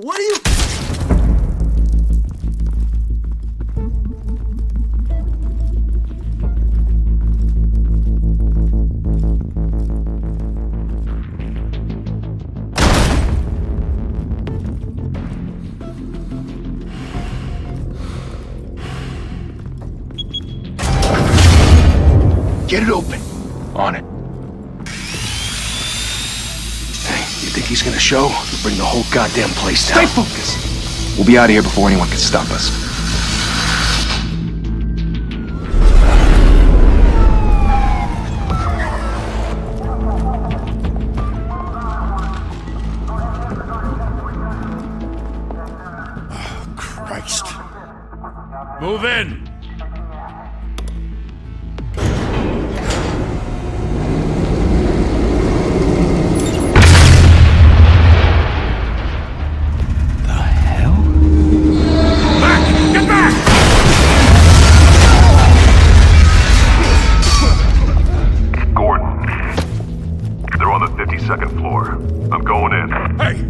What are you... Get it open. On it. Hey, you think he's gonna show? He'll bring the whole goddamn place down. Stay focused! We'll be out of here before anyone can stop us. Oh, Christ. Move in! Second floor. I'm going in. Hey!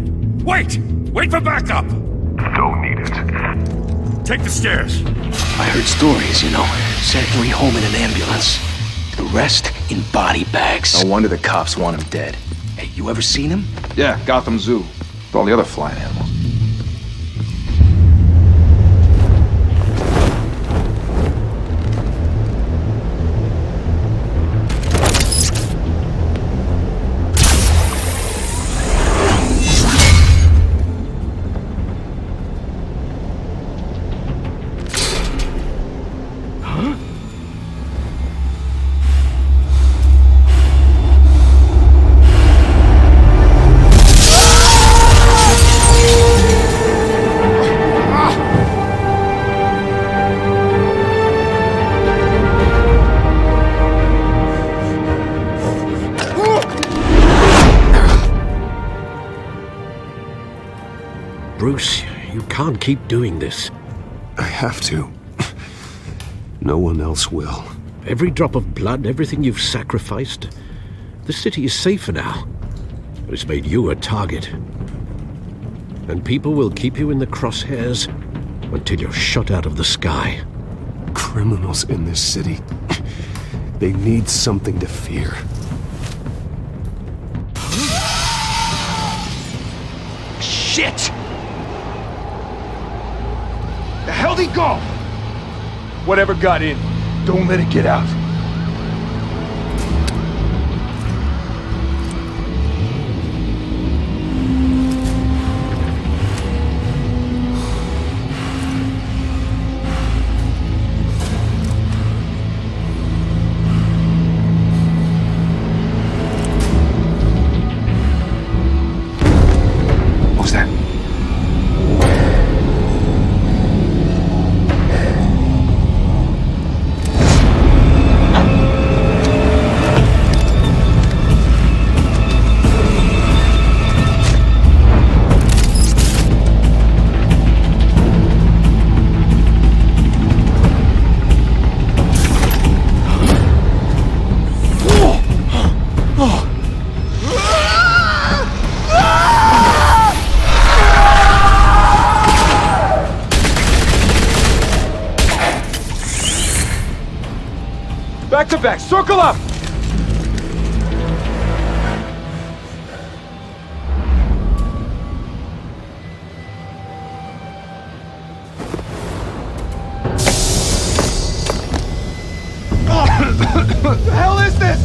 Wait! Wait for backup! Don't need it. Take the stairs. I heard stories, you know. Sent 3 home in an ambulance. The rest in body bags. No wonder the cops want him dead. Hey, you ever seen him? Yeah, Gotham Zoo. With all the other flying animals. Bruce, you can't keep doing this. I have to. No one else will. Every drop of blood, everything you've sacrificed. The city is safer now. But it's made you a target. And people will keep you in the crosshairs until you're shot out of the sky. Criminals in this city. They need something to fear. Shit! The hell'd he go? Whatever got in, don't let it get out. What was that? Back to back, circle up! What the hell is this?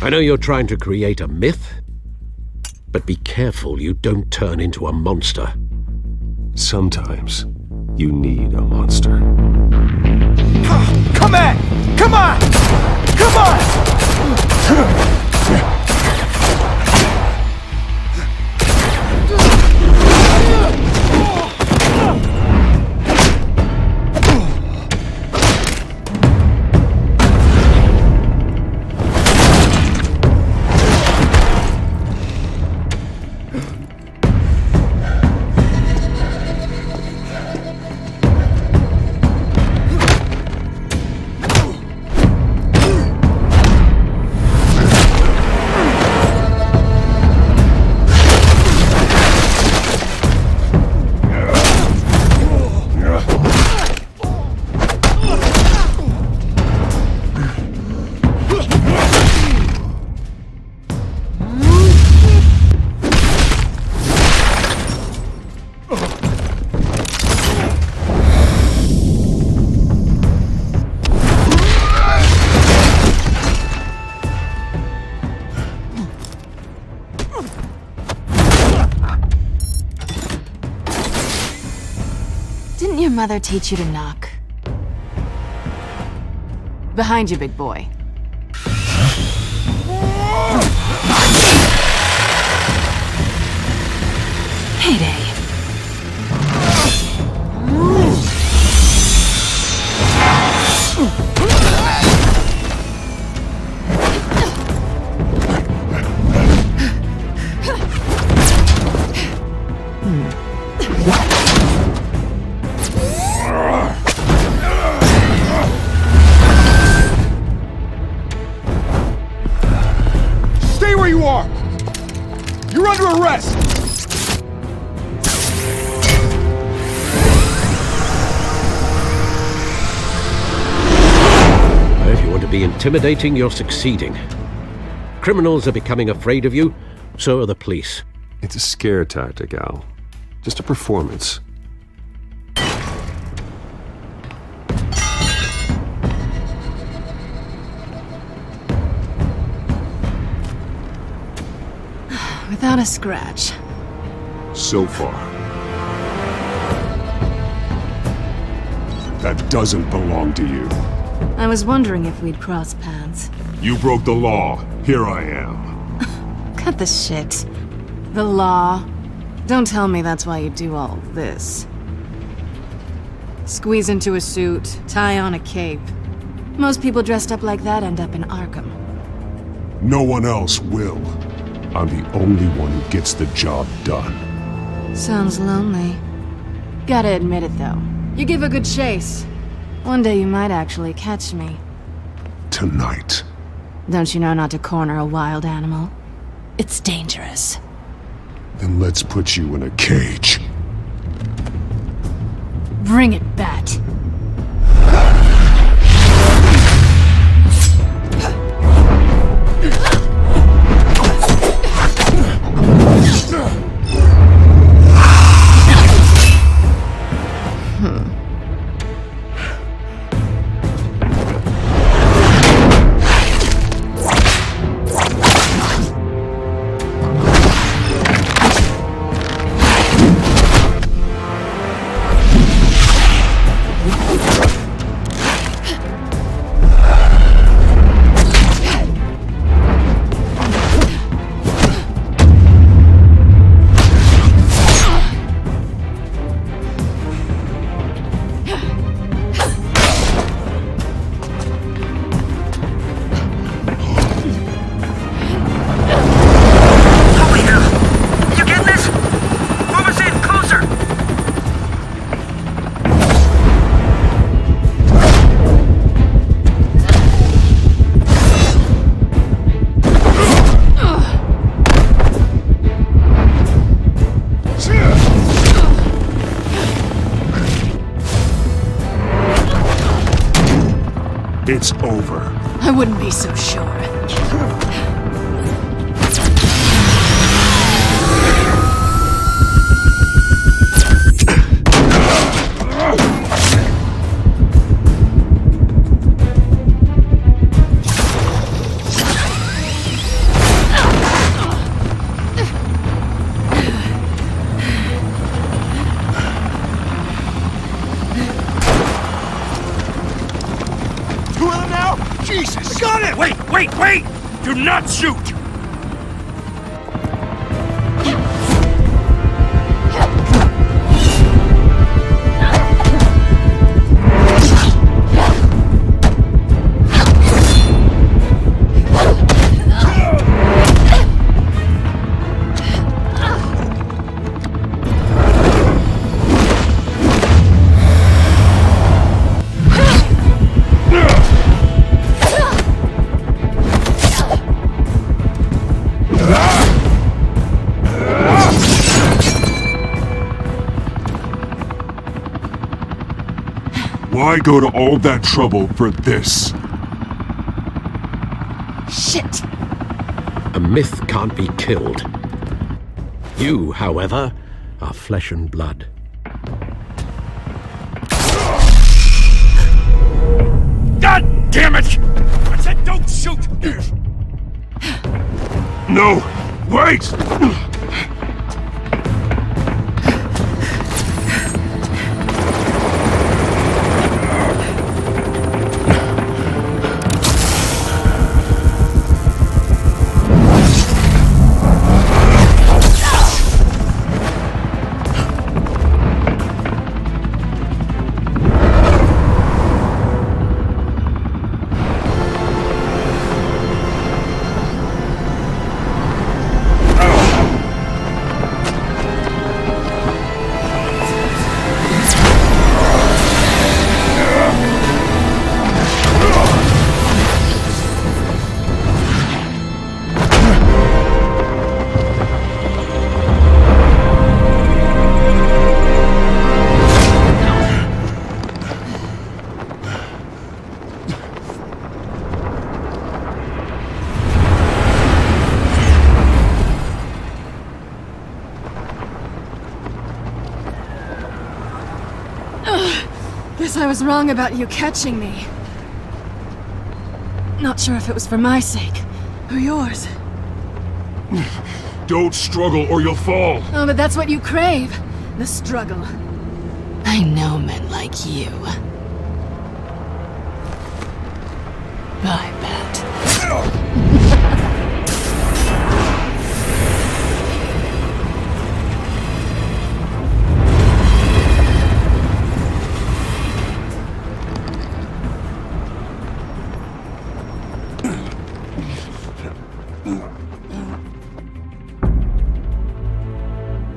I know you're trying to create a myth, but be careful you don't turn into a monster. Sometimes you need a monster. Come on! Come on! Come on! mother teach you to knock? Behind you, big boy. Heyday. Stay where you are! You're under arrest! If you want to be intimidating, you're succeeding. Criminals are becoming afraid of you, so are the police. It's a scare tactic, Al. Just a performance. Without a scratch. So far. That doesn't belong to you. I was wondering if we'd cross paths. You broke the law. Here I am. Cut the shit. The law. Don't tell me that's why you do all this. Squeeze into a suit, tie on a cape. Most people dressed up like that end up in Arkham. No one else will. I'm the only one who gets the job done. Sounds lonely. Gotta admit it, though. You give a good chase. One day you might actually catch me. Tonight. Don't you know not to corner a wild animal? It's dangerous. Then let's put you in a cage. Bring it, Bat. It's over. I wouldn't be so sure. Jesus! Got it! Wait! Do not shoot! Why go to all that trouble for this? Shit! A myth can't be killed. You, however, are flesh and blood. God damn it! I said don't shoot! No! Wait! I was wrong about you catching me. Not sure if it was for my sake, or yours. Don't struggle or you'll fall. Oh, but that's what you crave. The struggle. I know men like you. I bet.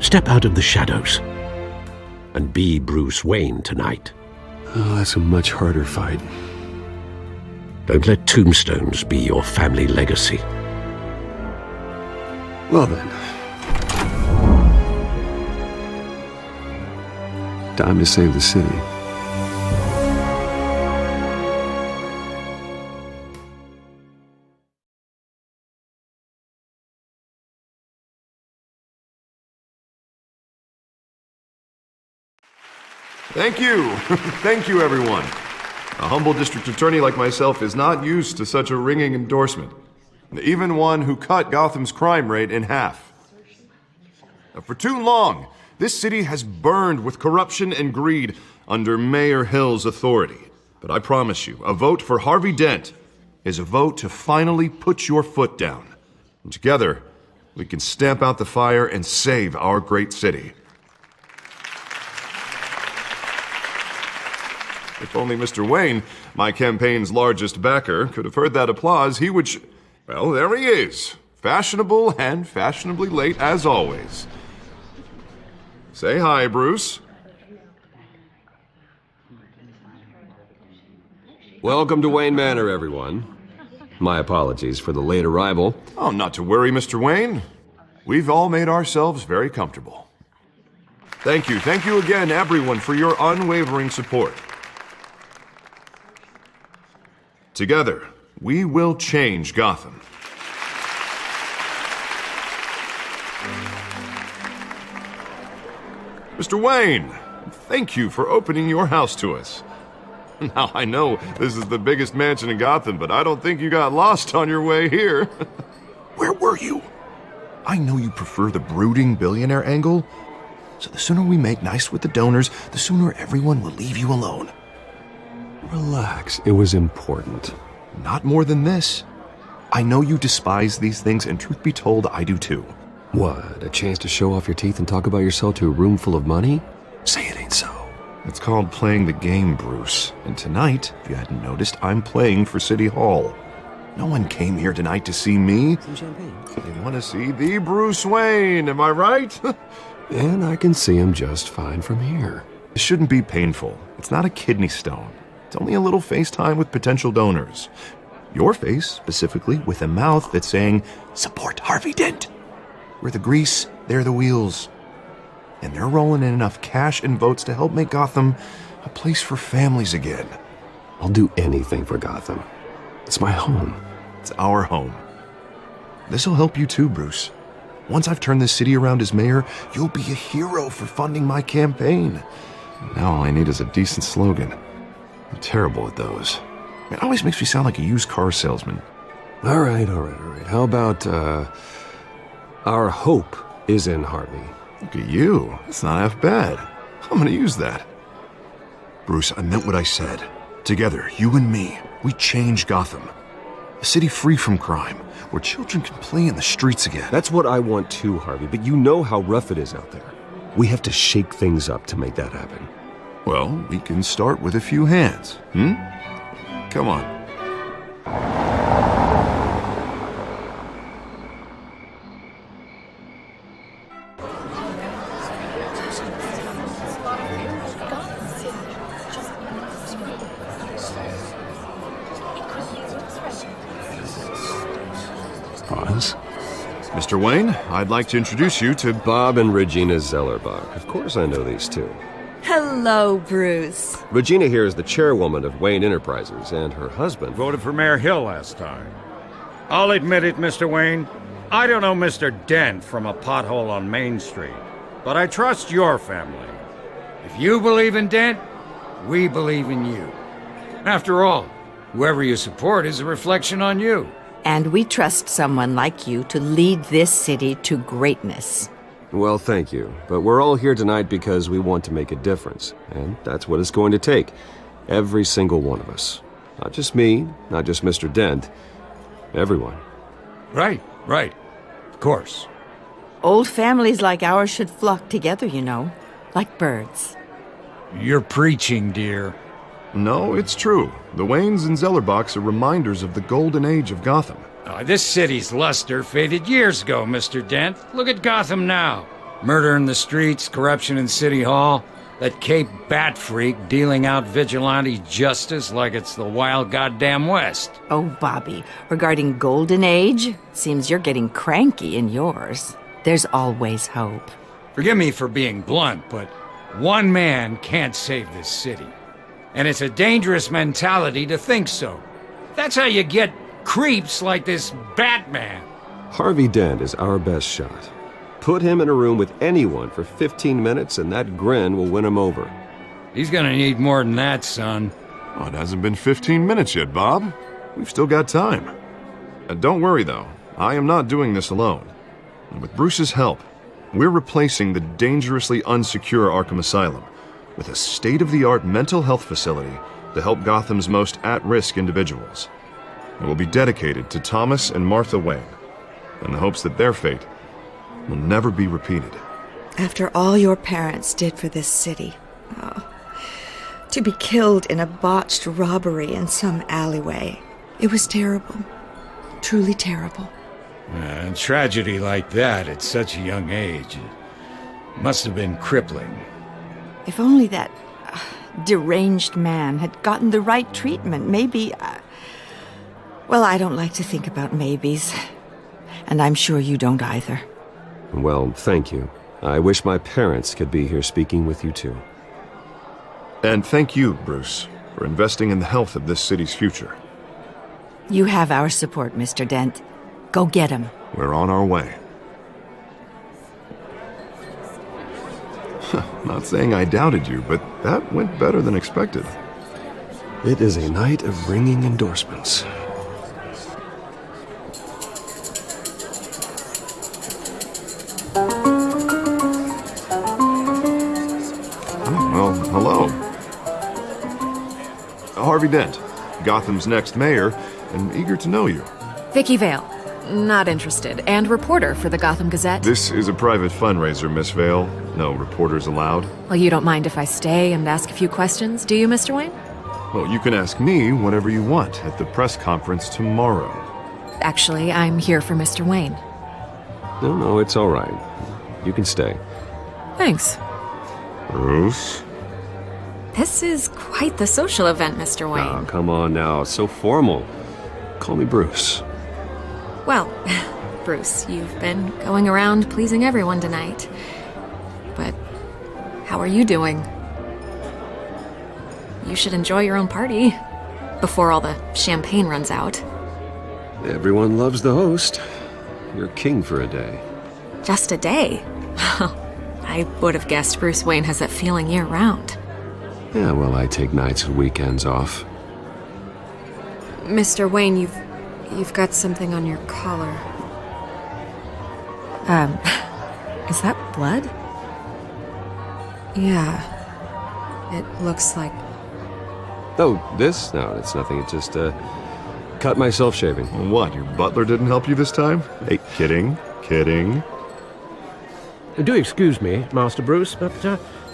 Step out of the shadows and be Bruce Wayne tonight. Oh, that's a much harder fight. Don't let tombstones be your family legacy. Well then. Time to save the city. Thank you. Thank you, everyone. A humble district attorney like myself is not used to such a ringing endorsement. Even one who cut Gotham's crime rate in half. For too long, this city has burned with corruption and greed under Mayor Hill's authority. But I promise you, a vote for Harvey Dent is a vote to finally put your foot down. And together, we can stamp out the fire and save our great city. If only Mr. Wayne, my campaign's largest backer, could have heard that applause, he would well, there he is. Fashionable and fashionably late as always. Say hi, Bruce. Welcome to Wayne Manor, everyone. My apologies for the late arrival. Oh, not to worry, Mr. Wayne. We've all made ourselves very comfortable. Thank you again, everyone, for your unwavering support. Together, we will change Gotham. Mr. Wayne, thank you for opening your house to us. Now, I know this is the biggest mansion in Gotham, but I don't think you got lost on your way here. Where were you? I know you prefer the brooding billionaire angle, so the sooner we make nice with the donors, the sooner everyone will leave you alone. Relax, it was important. Not more than this. I know you despise these things, and truth be told, I do too. What, a chance to show off your teeth and talk about yourself to a room full of money? Say it ain't so. It's called playing the game, Bruce. And tonight, if you hadn't noticed, I'm playing for City Hall. No one came here tonight to see me. Some champagne. They want to see the Bruce Wayne, am I right? And I can see him just fine from here. It shouldn't be painful. It's not a kidney stone. It's only a little FaceTime with potential donors. Your face, specifically, with a mouth that's saying, support Harvey Dent. We're the grease, they're the wheels. And they're rolling in enough cash and votes to help make Gotham a place for families again. I'll do anything for Gotham. It's my home. It's our home. This'll help you too, Bruce. Once I've turned this city around as mayor, you'll be a hero for funding my campaign. Now all I need is a decent slogan. I'm terrible at those. It always makes me sound like a used car salesman. All right. How about, our hope is in Harvey? Look at you. It's not half bad. I'm gonna use that. Bruce, I meant what I said. Together, you and me, we change Gotham. A city free from crime, where children can play in the streets again. That's what I want too, Harvey, but you know how rough it is out there. We have to shake things up to make that happen. Well, we can start with a few hands, Come on. Pause. Mr. Wayne, I'd like to introduce you to Bob and Regina Zellerbach. Of course I know these two. Hello, Bruce. Regina here is the chairwoman of Wayne Enterprises, and her husband Voted for Mayor Hill last time. I'll admit it, Mr. Wayne. I don't know Mr. Dent from a pothole on Main Street, but I trust your family. If you believe in Dent, We believe in you. After all, whoever you support is a reflection on you. And we trust someone like you to lead this city to greatness. Well, thank you. But we're all here tonight because we want to make a difference. And that's what it's going to take. Every single one of us. Not just me, not just Mr. Dent. Everyone. Right. Of course. Old families like ours should flock together, you know. Like birds. You're preaching, dear. No, it's true. The Waynes and Zellerbachs are reminders of the golden age of Gotham. This city's luster faded years ago, Mr. Dent. Look at Gotham now. Murder in the streets, corruption in City Hall, that Cape Bat freak dealing out vigilante justice like it's the wild goddamn West. Oh, Bobby, regarding golden age, seems you're getting cranky in yours. There's always hope. Forgive me for being blunt, but one man can't save this city. And it's a dangerous mentality to think so. That's how you get creeps like this Batman. Harvey Dent is our best shot. Put him in a room with anyone for 15 minutes and that grin will win him over. He's gonna need more than that, son. Oh, it hasn't been 15 minutes yet, Bob. We've still got time. Don't worry, though. I am not doing this alone. And with Bruce's help, we're replacing the dangerously unsecure Arkham Asylum with a state-of-the-art mental health facility to help Gotham's most at-risk individuals. It will be dedicated to Thomas and Martha Wayne, in the hopes that their fate will never be repeated. After all your parents did for this city, to be killed in a botched robbery in some alleyway, it was terrible. Truly terrible. A tragedy like that at such a young age must have been crippling. If only that deranged man had gotten the right treatment, maybe... Well, I don't like to think about maybes. And I'm sure you don't either. Well, thank you. I wish my parents could be here speaking with you too. And thank you, Bruce, for investing in the health of this city's future. You have our support, Mr. Dent. Go get him. We're on our way. Not saying I doubted you, but that went better than expected. It is a night of ringing endorsements. Well, hello. Harvey Dent, Gotham's next mayor, and eager to know you. Vicky Vale. Not interested. And reporter for the Gotham Gazette. This is a private fundraiser, Miss Vale. No reporters allowed. Well, you don't mind if I stay and ask a few questions, do you, Mr. Wayne? Well, you can ask me whatever you want at the press conference tomorrow. Actually, I'm here for Mr. Wayne. No, it's all right. You can stay. Thanks. Bruce? This is quite the social event, Mr. Wayne. Oh, come on now. So formal. Call me Bruce. Well, Bruce, you've been going around pleasing everyone tonight. But how are you doing? You should enjoy your own party before all the champagne runs out. Everyone loves the host. You're king for a day. Just a day? I would have guessed Bruce Wayne has that feeling year-round. Yeah, well, I take nights and weekends off. Mr. Wayne, you've got something on your collar. Is that blood? Yeah. It looks like... Oh, this? No, it's nothing. It just, cut myself shaving. What, your butler didn't help you this time? Hey, kidding. Do excuse me, Master Bruce, but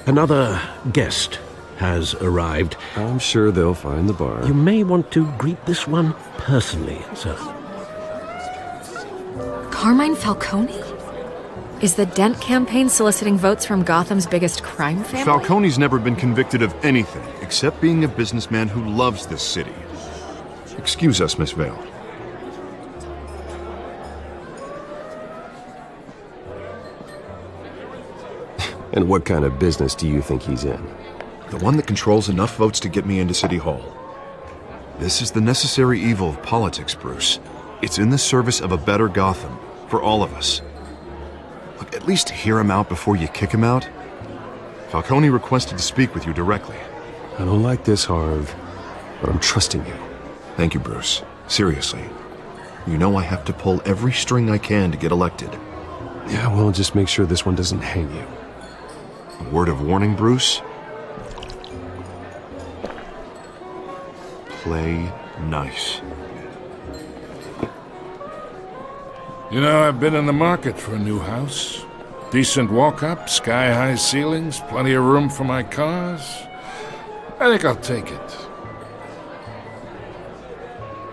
another guest has arrived. I'm sure they'll find the bar. You may want to greet this one personally, sir. Carmine Falcone? Is the Dent campaign soliciting votes from Gotham's biggest crime family? Falcone's never been convicted of anything except being a businessman who loves this city. Excuse us, Miss Vale. And what kind of business do you think he's in? The one that controls enough votes to get me into City Hall. This is the necessary evil of politics, Bruce. It's in the service of a better Gotham, for all of us. Look, at least hear him out before you kick him out. Falcone requested to speak with you directly. I don't like this, Harv, but I'm trusting you. Thank you, Bruce. Seriously. You know I have to pull every string I can to get elected. Yeah, well, just make sure this one doesn't hang you. A word of warning, Bruce? Play nice. You know, I've been in the market for a new house. Decent walk-up, sky-high ceilings, plenty of room for my cars. I think I'll take it.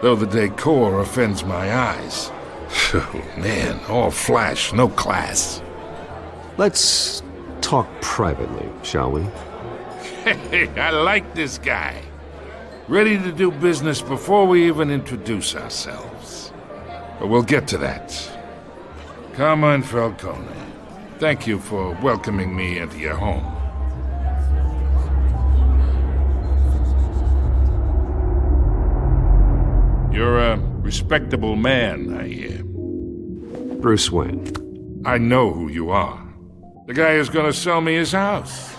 Though the decor offends my eyes. Oh, man, all flash, no class. Let's talk privately, shall we? Hey, I like this guy. Ready to do business before we even introduce ourselves. But we'll get to that. Carmine Falcone, thank you for welcoming me into your home. You're a respectable man, I hear. Bruce Wayne. I know who you are. The guy who's gonna sell me his house.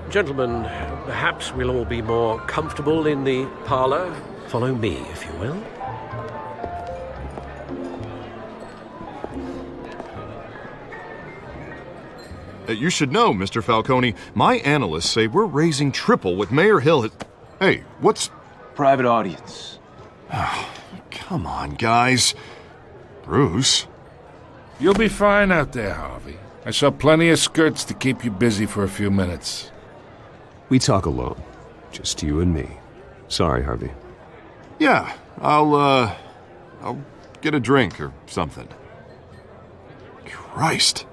Gentlemen, perhaps we'll all be more comfortable in the parlor. Follow me, if you will. You should know, Mr. Falcone, my analysts say we're raising triple what Mayor Hill has... Hey, what's... Private audience. Oh, come on, guys. Bruce? You'll be fine out there, Harvey. I saw plenty of skirts to keep you busy for a few minutes. We talk alone. Just you and me. Sorry, Harvey. Yeah, I'll get a drink or something. Christ.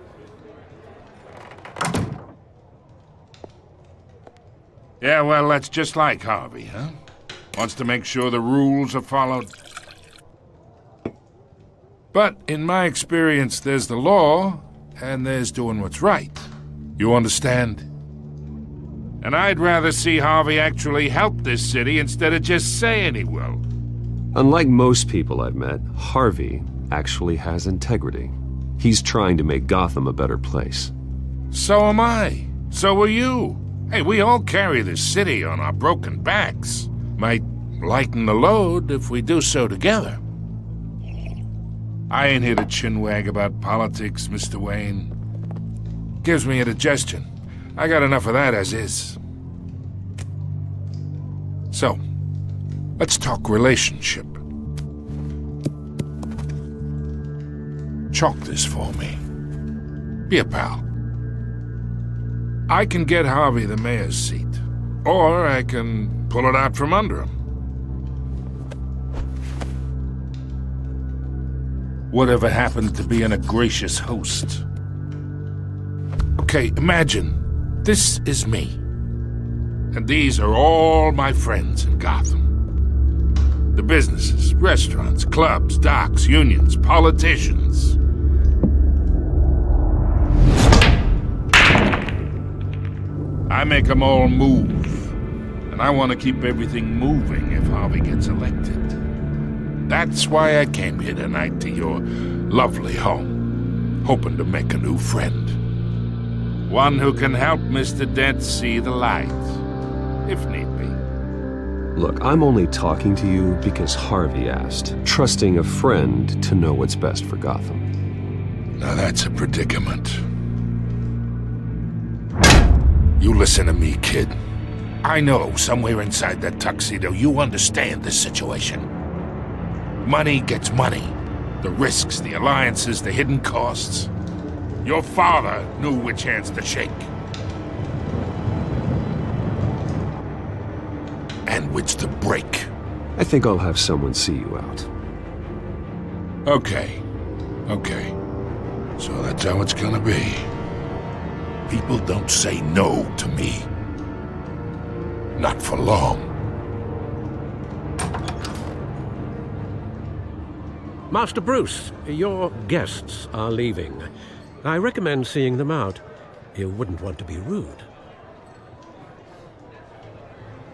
Yeah, well, that's just like Harvey, huh? Wants to make sure the rules are followed. But in my experience, there's the law, and there's doing what's right. You understand? And I'd rather see Harvey actually help this city instead of just saying he will. Unlike most people I've met, Harvey actually has integrity. He's trying to make Gotham a better place. So am I. So are you. Hey, we all carry this city on our broken backs. Might lighten the load if we do so together. I ain't here to chinwag about politics, Mr. Wayne. Gives me indigestion. I got enough of that as is. So, let's talk relationship. Chalk this for me. Be a pal. I can get Harvey the mayor's seat, or I can pull it out from under him. Whatever happened to being a gracious host? Okay, imagine, this is me. And these are all my friends in Gotham. The businesses, restaurants, clubs, docks, unions, politicians. I make them all move. And I want to keep everything moving if Harvey gets elected. That's why I came here tonight to your lovely home, hoping to make a new friend. One who can help Mr. Dent see the light, if need be. Look, I'm only talking to you because Harvey asked, trusting a friend to know what's best for Gotham. Now that's a predicament. You listen to me, kid. I know somewhere inside that tuxedo you understand this situation. Money gets money. The risks, the alliances, the hidden costs. Your father knew which hands to shake. And which to break. I think I'll have someone see you out. Okay. So that's how it's gonna be. People don't say no to me. Not for long. Master Bruce, your guests are leaving. I recommend seeing them out. You wouldn't want to be rude.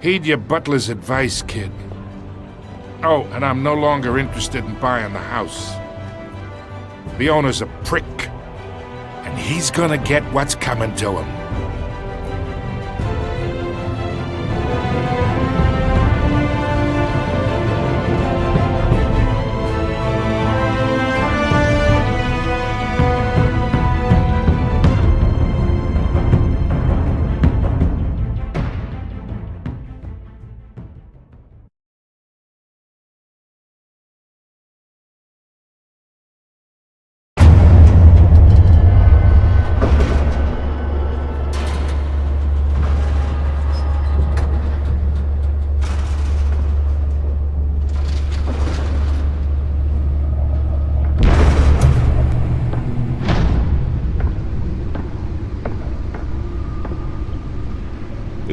Heed your butler's advice, kid. Oh, and I'm no longer interested in buying the house. The owner's a prick. And he's gonna get what's coming to him.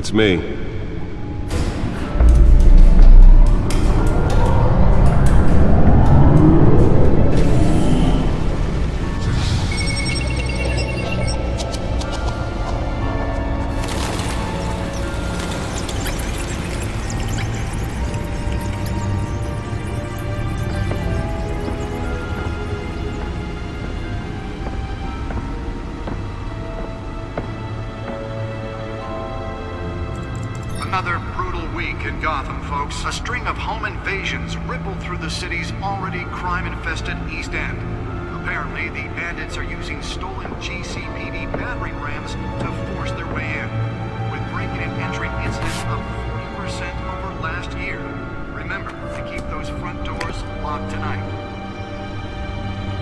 It's me. Another brutal week in Gotham, folks. A string of home invasions rippled through the city's already crime-infested East End. Apparently, the bandits are using stolen GCPD battering rams to force their way in, with break-in and entry incidents up 40% over last year. Remember to keep those front doors locked tonight.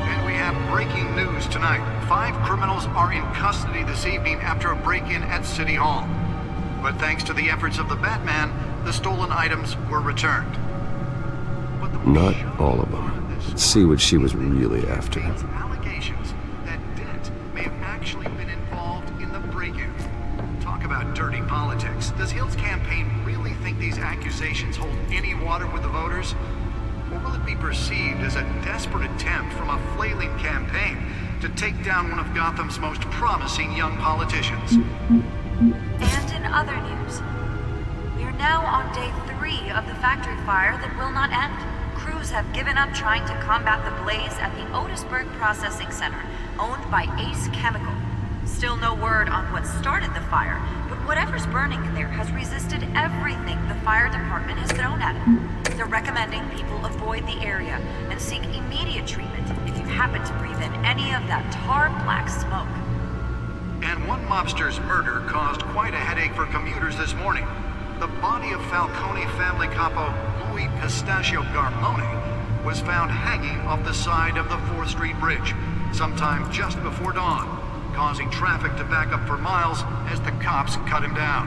And we have breaking news tonight. 5 criminals are in custody this evening after a break-in at City Hall. But thanks to the efforts of the Batman, the stolen items were returned. Not all of them. Let's see what she was really after. Allegations that Dent may have actually been involved in the break-in. Talk about dirty politics. Does Hill's campaign really think these accusations hold any water with the voters? Or will it be perceived as a desperate attempt from a flailing campaign to take down one of Gotham's most promising young politicians? And in other news, we are now on day 3 of the factory fire that will not end. Crews have given up trying to combat the blaze at the Otisburg Processing Center, owned by Ace Chemical. Still no word on what started the fire, but whatever's burning in there has resisted everything the fire department has thrown at it. They're recommending people avoid the area and seek immediate treatment if you happen to breathe in any of that tar black smoke. And one mobster's murder caused quite a headache for commuters this morning. The body of Falcone family capo Louis Pistachio Garmone was found hanging off the side of the 4th Street Bridge sometime just before dawn, causing traffic to back up for miles as the cops cut him down.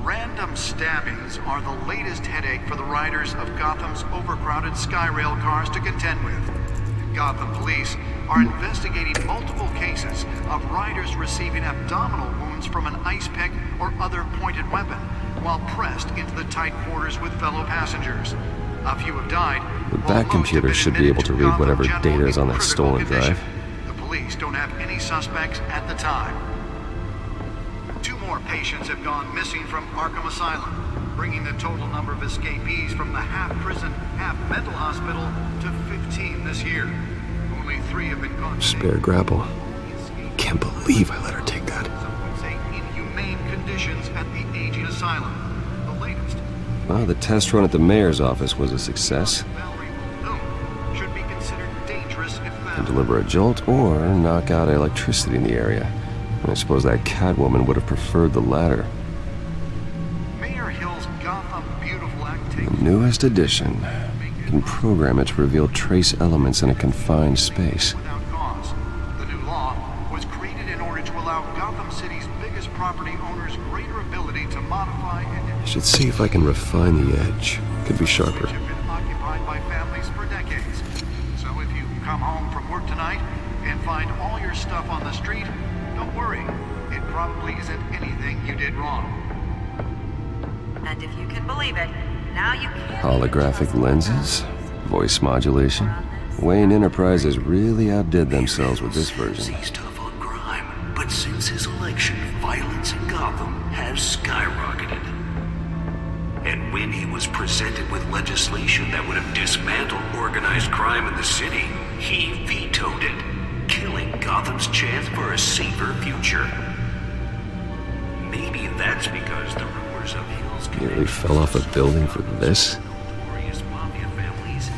Random stabbings are the latest headache for the riders of Gotham's overcrowded Skyrail cars to contend with. Gotham police are investigating multiple cases of riders receiving abdominal wounds from an ice pick or other pointed weapon while pressed into the tight quarters with fellow passengers. A few have died. The back computer should be able to read whatever data is on that stolen drive. The police don't have any suspects at the time. 2 more patients have gone missing from Arkham Asylum, bringing the total number of escapees from the half-prison, half-mental hospital to 15 this year. Only 3 have been gone. Spare grapple. Can't believe I let her take that. Some would say inhumane conditions at the aging asylum. The latest. Well, the test run at the mayor's office was a success. Should be considered dangerous if Can found. deliver a jolt or knock out electricity in the area. I suppose that Catwoman would have preferred the latter. Mayor Hill's Gotham Beautiful Act The newest edition can program it to reveal trace elements in a confined space. without cause. The new law was created in order to allow Gotham City's biggest property owners greater ability to modify and I should see if I can refine the edge. Could be sharper. which have been occupied by families for decades. So if you come home from work tonight and find all your stuff on the street, don't worry. It probably isn't anything you did wrong. And if you can believe it, now you can. Holographic lenses, voice modulation. Wayne Enterprises really outdid themselves with this version. He's tough on crime, but since his election, violence in Gotham has skyrocketed. And when he was presented with legislation that would have dismantled organized crime in the city, he vetoed it, killing Gotham's chance for a safer future. Maybe that's because the rumors of Hill's Nearly fell off a building for this? notorious mafia families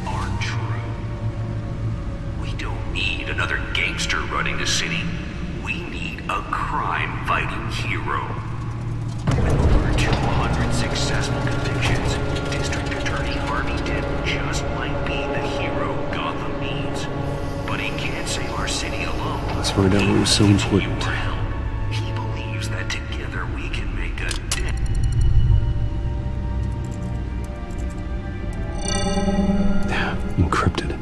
aren't true. We don't need another gangster running the city. We need a crime-fighting hero. With over 200 successful convictions, District Attorney Harvey Dent just might be the hero Gotham needs. But he can't save our city alone. Let's find out what was so important. He believes that together we can make a dent. Encrypted.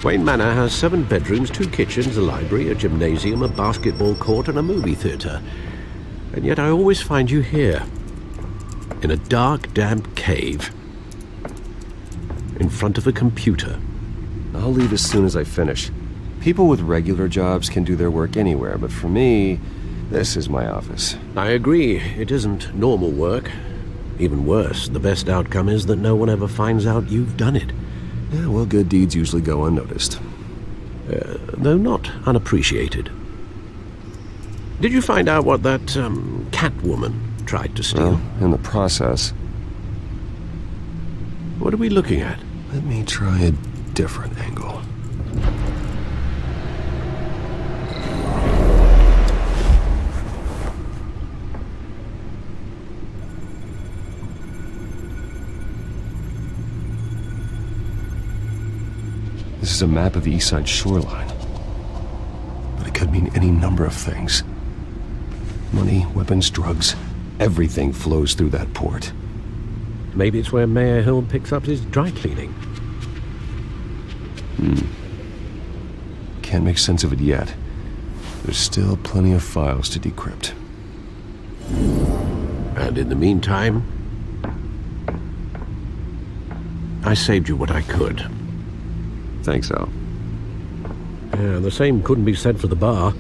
Wayne Manor has 7 bedrooms, 2 kitchens, a library, a gymnasium, a basketball court, and a movie theatre. And yet I always find you here, in a dark, damp cave, in front of a computer. I'll leave as soon as I finish. People with regular jobs can do their work anywhere, but for me, this is my office. I agree, it isn't normal work. Even worse, the best outcome is that no one ever finds out you've done it. Yeah, well, good deeds usually go unnoticed. Though not unappreciated. Did you find out what that, Catwoman tried to steal? Well, in the process. What are we looking at? Let me try a different angle. This is a map of the East Side shoreline. But it could mean any number of things. Money, weapons, drugs, everything flows through that port. Maybe it's where Mayor Hill picks up his dry cleaning. Can't make sense of it yet. There's still plenty of files to decrypt. And in the meantime, I saved you what I could. Thanks, Al. Yeah, the same couldn't be said for the bar.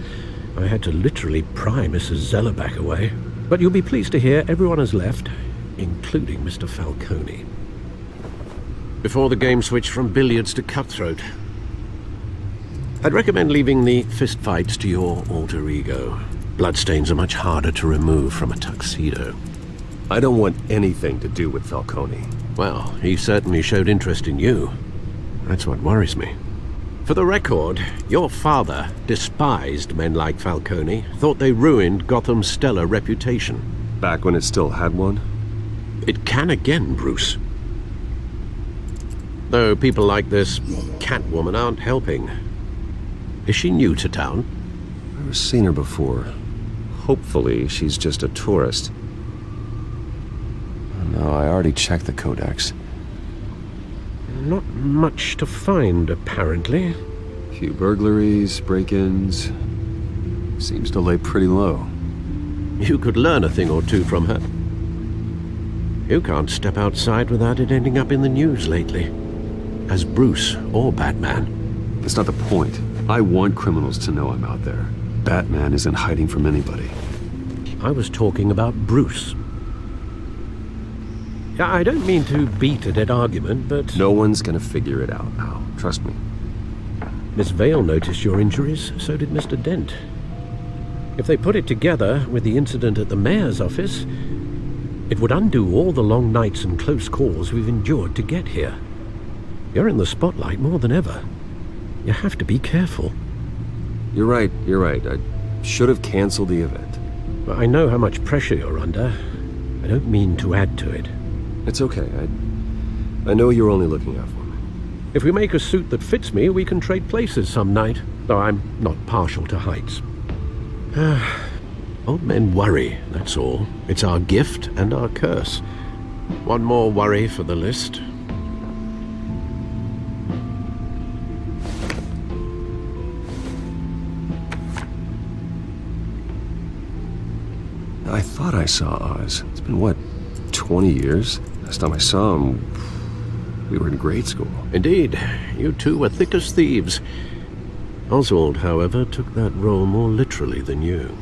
I had to literally pry Mrs. Zeller back away. But you'll be pleased to hear everyone has left, including Mr. Falcone. Before the game switched from billiards to cutthroat. I'd recommend leaving the fistfights to your alter ego. Bloodstains are much harder to remove from a tuxedo. I don't want anything to do with Falcone. Well, he certainly showed interest in you. That's what worries me. For the record, your father despised men like Falcone, thought they ruined Gotham's stellar reputation. Back when it still had one? It can again, Bruce. Though people like this Catwoman aren't helping. Is she new to town? I've never seen her before. Hopefully, she's just a tourist. No, I already checked the codex. Not much to find, apparently. A few burglaries, break-ins. Seems to lay pretty low. You could learn a thing or two from her. You can't step outside without it ending up in the news lately. As Bruce or Batman. That's not the point. I want criminals to know I'm out there. Batman isn't hiding from anybody. I was talking about Bruce. I don't mean to beat a dead argument, but... No one's gonna figure it out, Al. Trust me. Miss Vale noticed your injuries, so did Mr. Dent. If they put it together with the incident at the mayor's office, it would undo all the long nights and close calls we've endured to get here. You're in the spotlight more than ever. You have to be careful. You're right. I should have canceled the event. But I know how much pressure you're under. I don't mean to add to it. It's okay. I know you're only looking out for me. If we make a suit that fits me, we can trade places some night, though I'm not partial to heights. Old men worry, that's all. It's our gift and our curse. One more worry for the list. I thought I saw Oz. It's been, what, 20 years? Last time I saw him, we were in grade school. Indeed. You two were thick as thieves. Oswald, however, took that role more literally than you.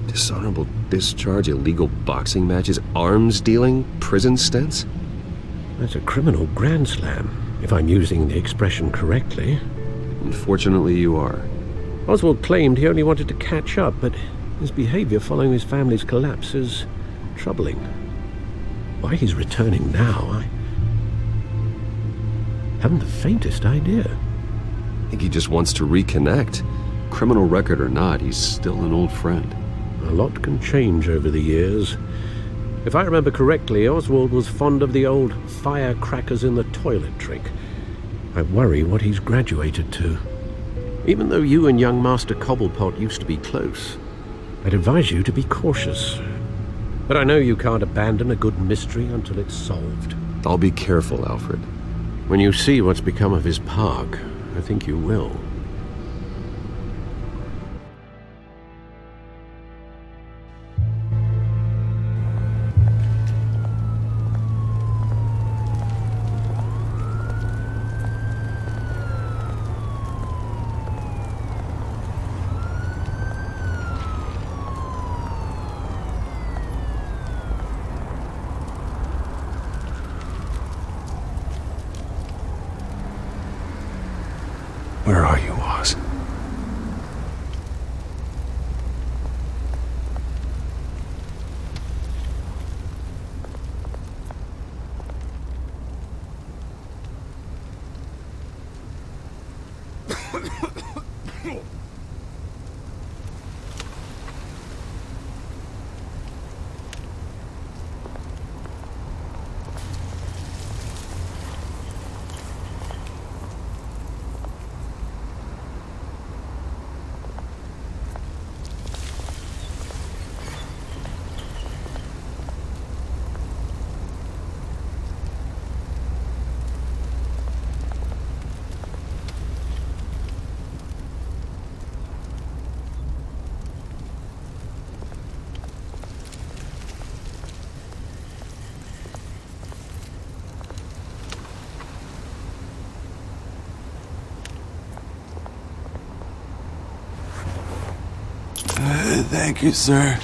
Dishonorable discharge, illegal boxing matches, arms dealing, prison stints? That's a criminal grand slam, if I'm using the expression correctly. Unfortunately, you are. Oswald claimed he only wanted to catch up, but his behavior following his family's collapse is troubling. Why he's returning now, I haven't the faintest idea. I think he just wants to reconnect. Criminal record or not, he's still an old friend. A lot can change over the years. If I remember correctly, Oswald was fond of the old firecrackers in the toilet trick. I worry what he's graduated to. Even though you and young Master Cobblepot used to be close, I'd advise you to be cautious. But I know you can't abandon a good mystery until it's solved. I'll be careful, Alfred. When you see what's become of his park, I think you will. Where are you, Oz? Thank you, sir.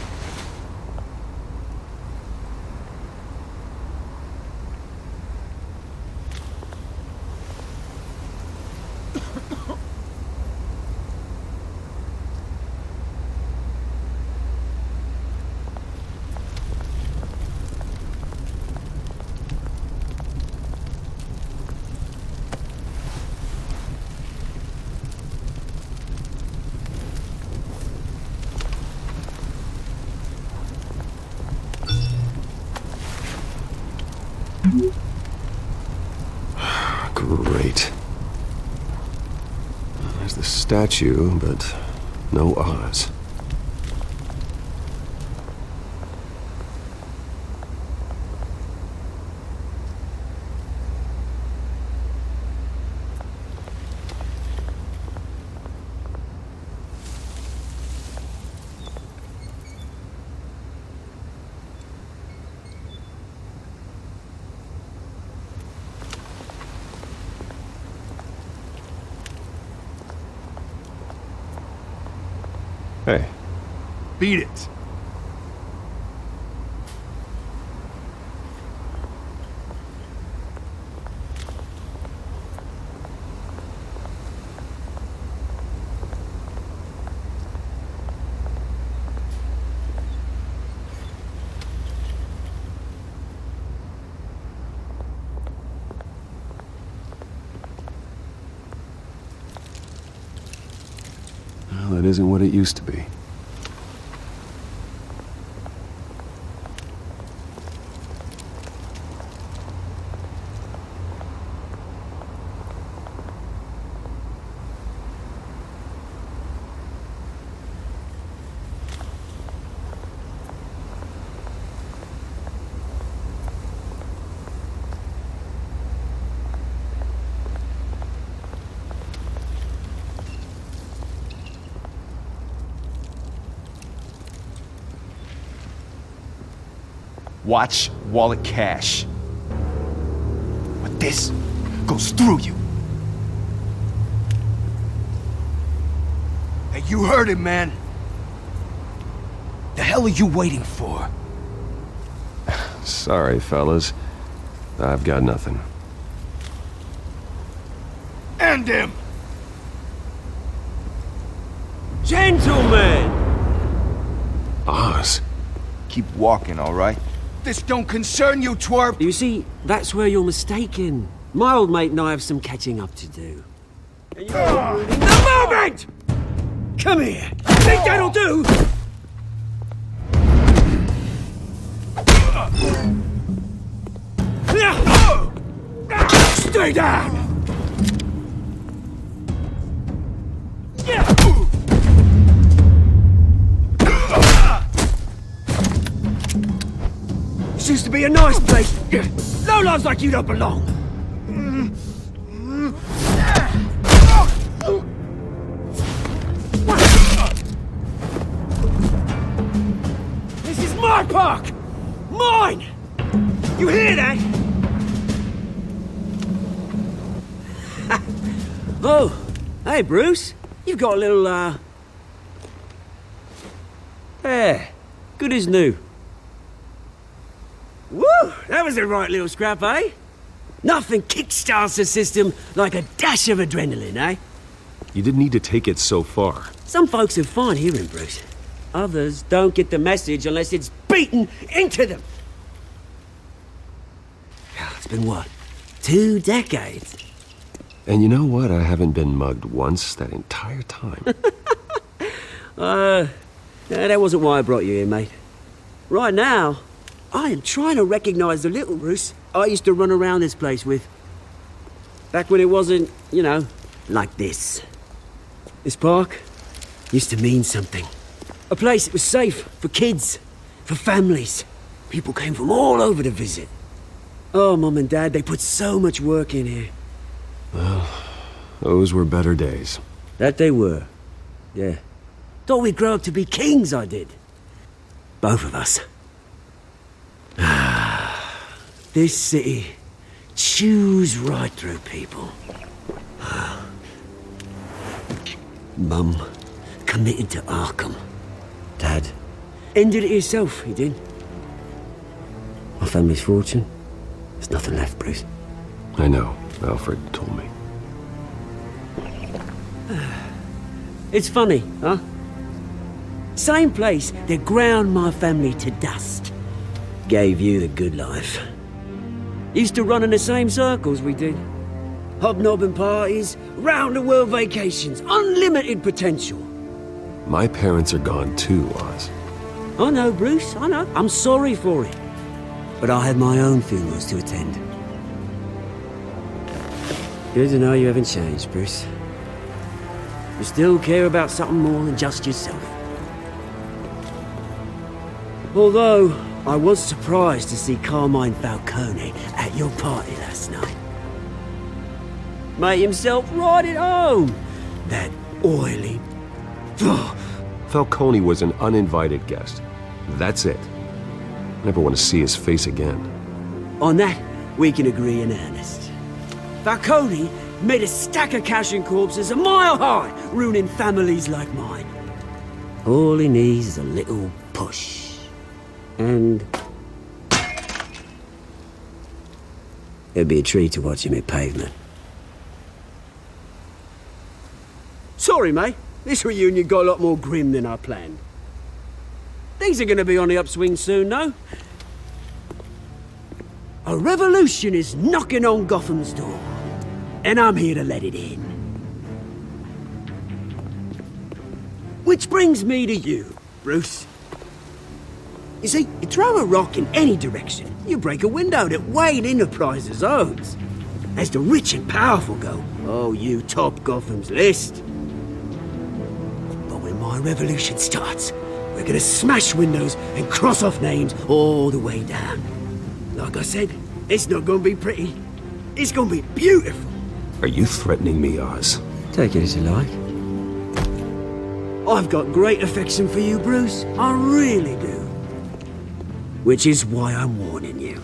Great. There's the statue, but no Oz. Hey. Beat it. Well, that isn't what it used to be. Watch wallet cash. But this goes through you. Hey, you heard him, man. The hell are you waiting for? Sorry, fellas. I've got nothing. End him! Gentlemen! Oz. Keep walking, all right? This don't concern you, twerp! You see, that's where you're mistaken. My old mate and I have some catching up to do. And you're ruining the moment! Come here! Think that'll do? Stay down! This used to be a nice place. Lowlifes like you don't belong. my park! Mine! You hear that? Oh, hey, Bruce. You've got a little, Yeah, good as new. Woo! That was a right little scrap, eh? Nothing kickstarts the system like a dash of adrenaline, eh? You didn't need to take it so far. Some folks have fine hearing, Bruce. Others don't get the message unless it's beaten into them. It's been, what, 2 decades? And you know what? I haven't been mugged once that entire time. That wasn't why I brought you here, mate. Right now, I am trying to recognize the little Bruce I used to run around this place with. Back when it wasn't, you know, like this. This park used to mean something. A place that was safe for kids, for families. People came from all over to visit. Oh, Mum and Dad, they put so much work in here. Well, those were better days. That they were. Yeah. Thought we'd grow up to be kings, I did. Both of us. This city chews right through people. Mum committed to Arkham. Dad ended it himself, he did. My family's fortune. There's nothing left, Bruce. I know. Alfred told me. It's funny, huh? Same place that ground my family to dust. Gave you the good life. Used to run in the same circles we did. Hobnobbing parties, round-the-world vacations, unlimited potential. My parents are gone too, Oz. I know, Bruce, I know. I'm sorry for it. But I had my own funerals to attend. Good to know you haven't changed, Bruce. You still care about something more than just yourself. Although, I was surprised to see Carmine Falcone at your party last night. Made himself right at home. That oily... Falcone was an uninvited guest. That's it. Never want to see his face again. On that, we can agree in earnest. Falcone made a stack of cash and corpses a mile high, ruining families like mine. All he needs is a little push. And... it'd be a treat to watch him hit pavement. Sorry, mate. This reunion got a lot more grim than I planned. Things are gonna be on the upswing soon, no? A revolution is knocking on Gotham's door. And I'm here to let it in. Which brings me to you, Bruce. You see, you throw a rock in any direction, you break a window that Wayne Enterprises owns. As the rich and powerful go, oh, you top Gotham's list. But when my revolution starts, we're gonna smash windows and cross off names all the way down. Like I said, it's not gonna be pretty. It's gonna be beautiful. Are you threatening me, Oz? Take it as you like. I've got great affection for you, Bruce. I really do. Which is why I'm warning you.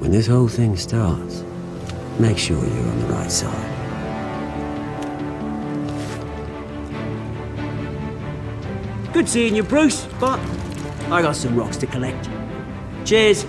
When this whole thing starts, make sure you're on the right side. Good seeing you, Bruce, but I got some rocks to collect. Cheers.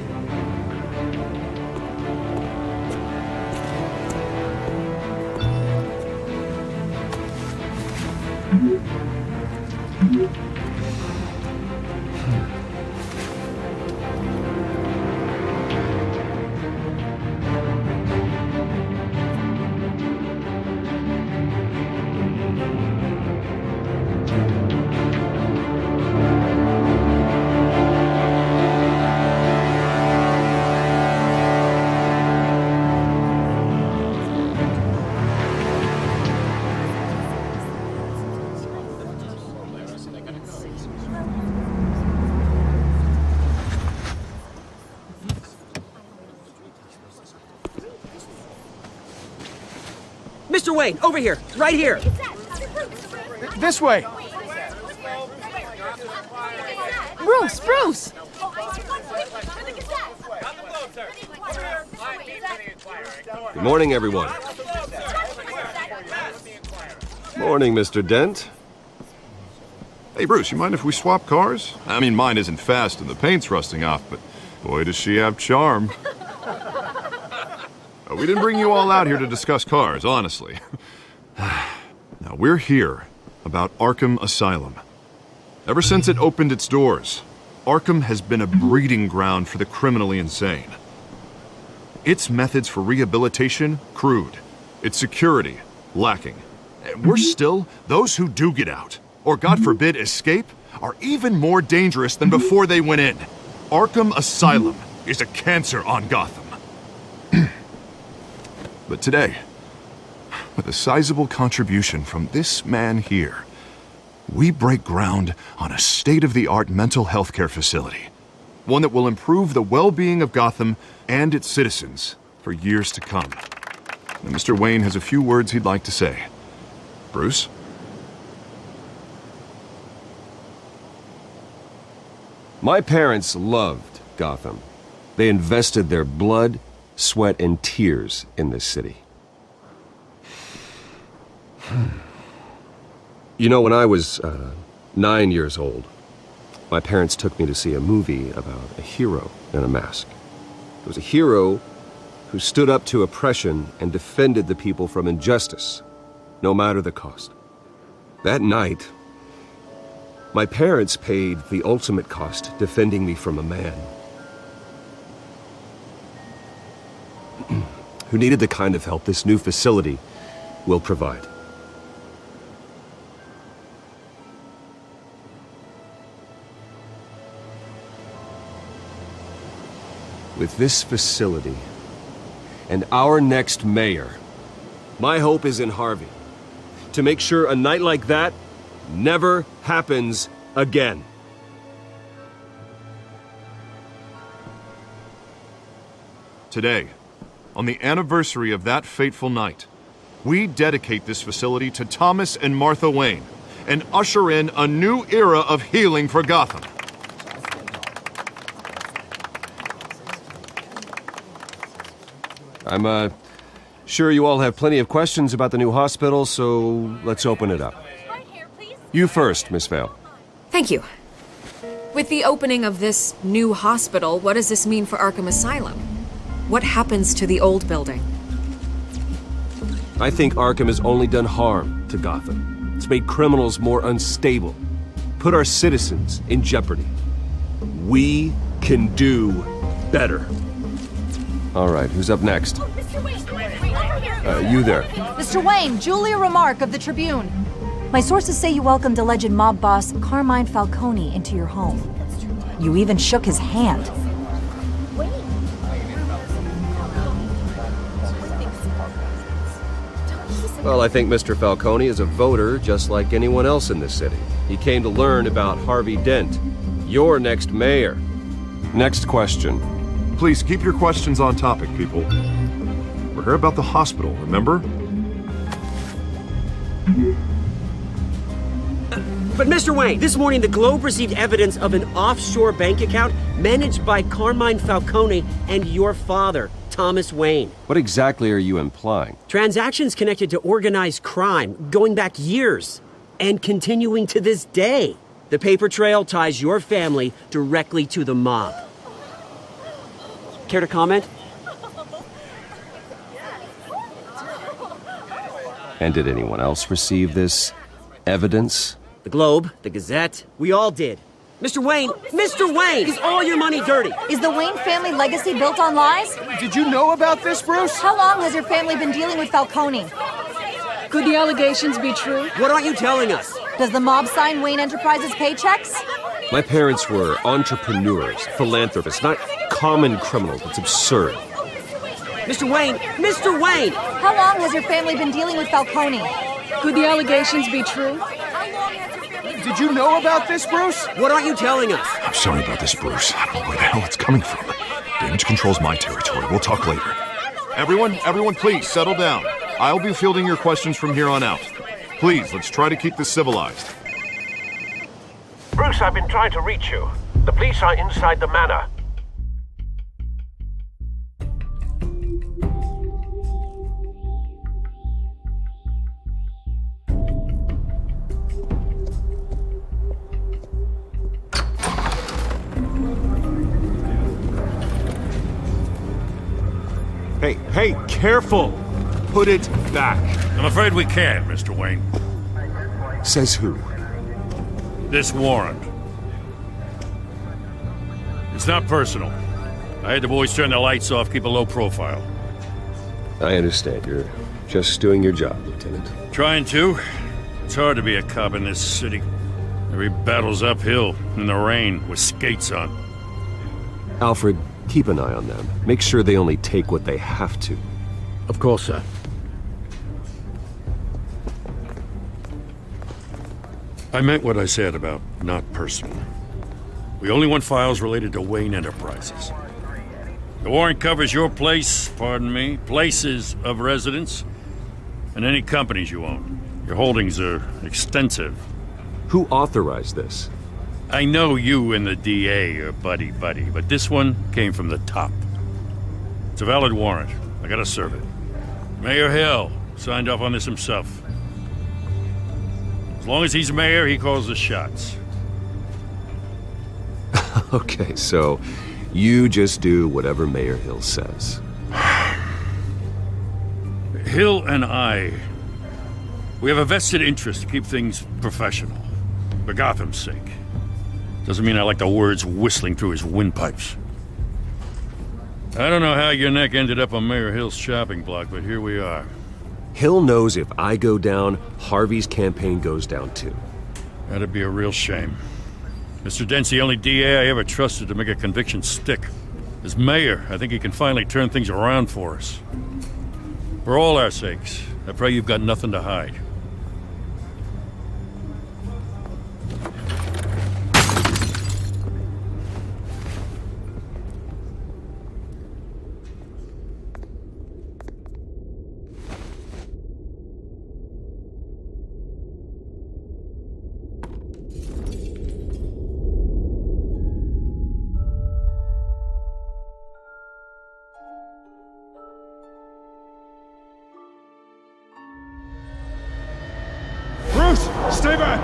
Mr. Wayne, over here, right here. This way. Bruce! Good morning, everyone. Morning, Mr. Dent. Hey, Bruce, you mind if we swap cars? I mean, mine isn't fast and the paint's rusting off, but boy, does she have charm. We didn't bring you all out here to discuss cars, honestly. Now, we're here about Arkham Asylum. Ever since it opened its doors, Arkham has been a breeding ground for the criminally insane. Its methods for rehabilitation, crude. Its security, lacking. And worse still, those who do get out, or God forbid escape, are even more dangerous than before they went in. Arkham Asylum is a cancer on Gotham. But today, with a sizable contribution from this man here, we break ground on a state-of-the-art mental health care facility. One that will improve the well-being of Gotham and its citizens for years to come. And Mr. Wayne has a few words he'd like to say. Bruce? My parents loved Gotham. They invested their blood, sweat, and tears in this city. You know, when I was 9 years old, my parents took me to see a movie about a hero in a mask. It was a hero who stood up to oppression and defended the people from injustice, no matter the cost. That night, my parents paid the ultimate cost defending me from a man who needed the kind of help this new facility will provide. With this facility and our next mayor, my hope is in Harvey, to make sure a night like that never happens again. Today, on the anniversary of that fateful night, we dedicate this facility to Thomas and Martha Wayne and usher in a new era of healing for Gotham. I'm sure you all have plenty of questions about the new hospital, so let's open it up. You first, Miss Vale. Thank you. With the opening of this new hospital, what does this mean for Arkham Asylum? What happens to the old building? I think Arkham has only done harm to Gotham. It's made criminals more unstable, put our citizens in jeopardy. We can do better. All right, who's up next? You there. Mr. Wayne, Julia Remark of the Tribune. My sources say you welcomed alleged mob boss Carmine Falcone into your home. You even shook his hand. Well, I think Mr. Falcone is a voter just like anyone else in this city. He came to learn about Harvey Dent, your next mayor. Next question. Please keep your questions on topic, people. We're here about the hospital, remember? But Mr. Wayne, this morning the Globe received evidence of an offshore bank account managed by Carmine Falcone and your father, Thomas Wayne. What exactly are you implying? Transactions connected to organized crime going back years and continuing to this day. The paper trail ties your family directly to the mob. Care to comment? And did anyone else receive this evidence? The Globe, the Gazette, we all did. Mr. Wayne, is all your money dirty? Is the Wayne family legacy built on lies? Did you know about this, Bruce? How long has your family been dealing with Falcone? Could the allegations be true? What aren't you telling us? Does the mob sign Wayne Enterprises paychecks? My parents were entrepreneurs, philanthropists, not common criminals. It's absurd. Mr. Wayne! How long has your family been dealing with Falcone? Could the allegations be true? Did you know about this, Bruce? What aren't you telling us? I'm sorry about this, Bruce. I don't know where the hell it's coming from. Damage control's my territory. We'll talk later. Everyone, please, settle down. I'll be fielding your questions from here on out. Please, let's try to keep this civilized. Bruce, Bruce, I've been trying to reach you. The police are inside the manor. Hey, careful! Put it back. I'm afraid we can't, Mr. Wayne. Says who? This warrant. It's not personal. I had the boys turn the lights off, keep a low profile. I understand. You're just doing your job, Lieutenant. Trying to. It's hard to be a cop in this city. Every battle's uphill, in the rain, with skates on. Alfred, keep an eye on them. Make sure they only take what they have to. Of course, sir. I meant what I said about not personal. We only want files related to Wayne Enterprises. The warrant covers your place, pardon me, places of residence, and any companies you own. Your holdings are extensive. Who authorized this? I know you and the DA are buddy-buddy, but this one came from the top. It's a valid warrant. I gotta serve it. Mayor Hill signed off on this himself. As long as he's mayor, he calls the shots. Okay, so you just do whatever Mayor Hill says. Hill and I, we have a vested interest to keep things professional, for Gotham's sake. Doesn't mean I like the words whistling through his windpipes. I don't know how your neck ended up on Mayor Hill's shopping block, but here we are. Hill knows if I go down, Harvey's campaign goes down too. That'd be a real shame. Mr. Dent's the only DA I ever trusted to make a conviction stick. As mayor, I think he can finally turn things around for us. For all our sakes, I pray you've got nothing to hide. Stay back!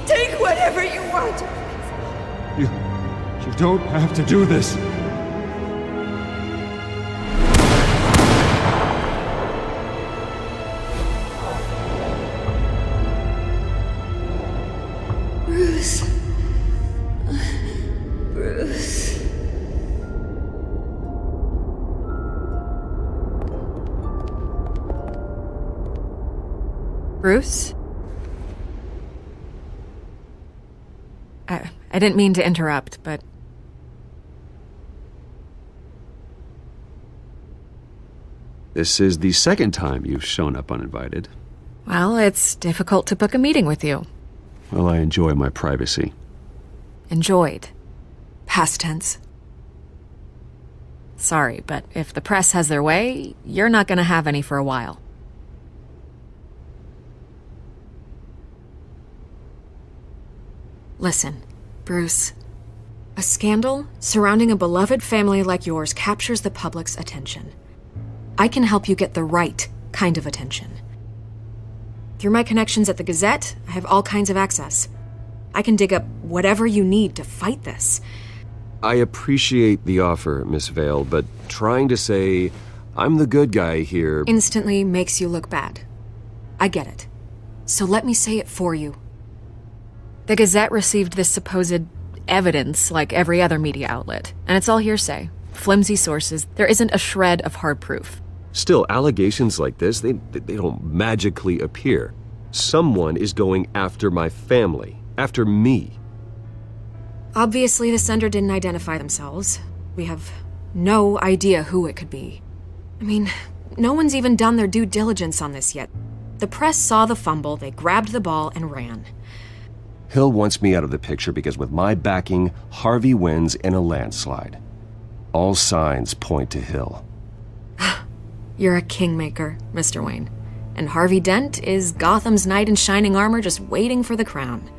Take whatever you want! You don't have to do this. Bruce. Bruce. Bruce? I didn't mean to interrupt, but... This is the second time you've shown up uninvited. Well, it's difficult to book a meeting with you. Well, I enjoy my privacy. Enjoyed. Past tense. Sorry, but if the press has their way, you're not gonna have any for a while. Listen, Bruce. A scandal surrounding a beloved family like yours captures the public's attention. I can help you get the right kind of attention. Through my connections at the Gazette, I have all kinds of access. I can dig up whatever you need to fight this. I appreciate the offer, Miss Vale, but trying to say I'm the good guy here instantly makes you look bad. I get it. So let me say it for you. The Gazette received this supposed evidence like every other media outlet, and it's all hearsay. Flimsy sources. There isn't a shred of hard proof. Still, allegations like this, they don't magically appear. Someone is going after my family, after me. Obviously, the sender didn't identify themselves. We have no idea who it could be. I mean, no one's even done their due diligence on this yet. The press saw the fumble, they grabbed the ball and ran. Hill wants me out of the picture because with my backing, Harvey wins in a landslide. All signs point to Hill. You're a kingmaker, Mr. Wayne. and Harvey Dent is Gotham's knight in shining armor just waiting for the crown.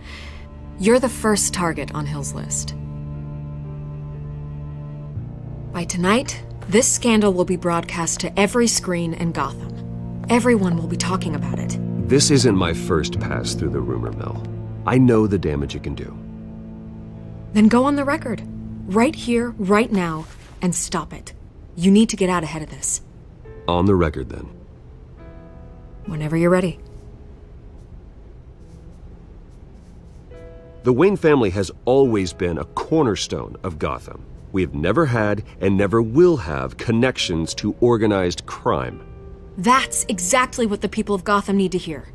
You're the first target on Hill's list. By tonight, this scandal will be broadcast to every screen in Gotham. Everyone will be talking about it. This isn't my first pass through the rumor mill. I know the damage it can do. Then go on the record. Right here, right now, and stop it. You need to get out ahead of this. On the record, then. Whenever you're ready. The Wayne family has always been a cornerstone of Gotham. We have never had and never will have connections to organized crime. That's exactly what the people of Gotham need to hear.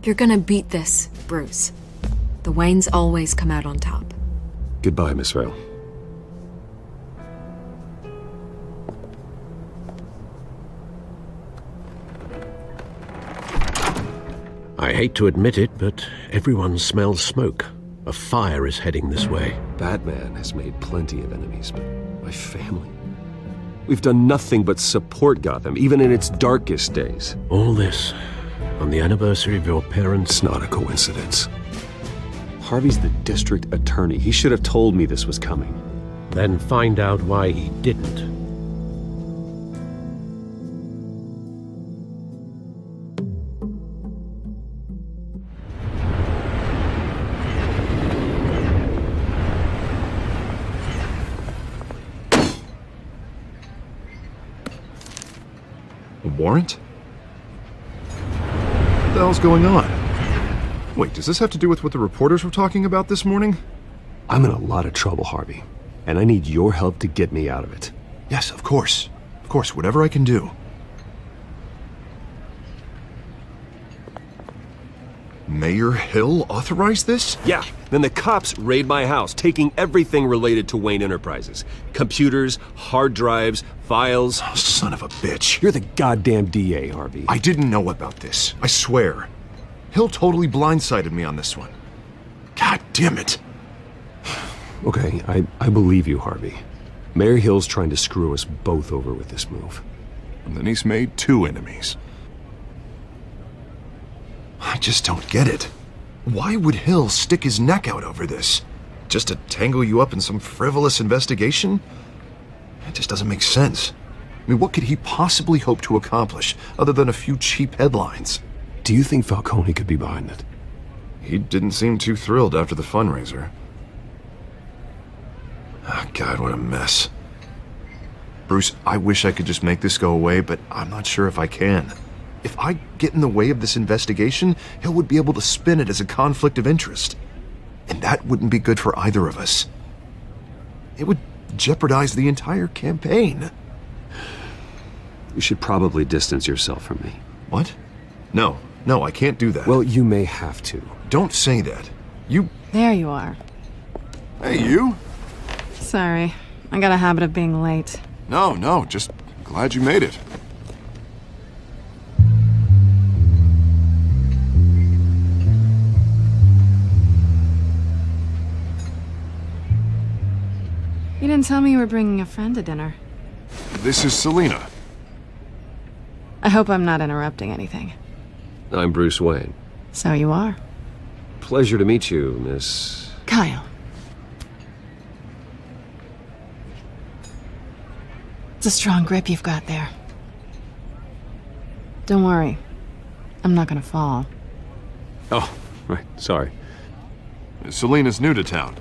You're gonna beat this, Bruce. The Waynes always come out on top. Goodbye, Miss Vale. I hate to admit it, but everyone smells smoke. A fire is heading this way. Batman has made plenty of enemies, but my family... We've done nothing but support Gotham, even in its darkest days. All this on the anniversary of your parents'... It's not a coincidence. Harvey's the district attorney. He should have told me this was coming. Then find out why he didn't. A warrant? What the hell's going on? Wait, does this have to do with what the reporters were talking about this morning? I'm in a lot of trouble, Harvey, and I need your help to get me out of it. Yes, of course. Of course, whatever I can do. Mayor Hill authorized this? Yeah, then the cops raid my house, taking everything related to Wayne Enterprises. Computers, hard drives, files. Oh, son of a bitch. You're the goddamn DA, Harvey. I didn't know about this. I swear. Hill totally blindsided me on this one. God damn it. Okay, I believe you, Harvey. Mayor Hill's trying to screw us both over with this move. And then he's made 2 enemies. I just don't get it. Why would Hill stick his neck out over this? Just to tangle you up in some frivolous investigation? It just doesn't make sense. I mean, what could he possibly hope to accomplish other than a few cheap headlines? Do you think Falcone could be behind it? He didn't seem too thrilled after the fundraiser. Oh, God, what a mess. Bruce, I wish I could just make this go away, but I'm not sure if I can. If I get in the way of this investigation, Hill would be able to spin it as a conflict of interest. And that wouldn't be good for either of us. It would jeopardize the entire campaign. You should probably distance yourself from me. What? No, I can't do that. Well, you may have to. Don't say that. There you are. Hey, you? Sorry. I got a habit of being late. No, just glad you made it. You didn't tell me you were bringing a friend to dinner. This is Selina. I hope I'm not interrupting anything. I'm Bruce Wayne. So you are. Pleasure to meet you, Miss... Kyle. It's a strong grip you've got there. Don't worry. I'm not gonna fall. Oh, right, sorry. Selina's new to town.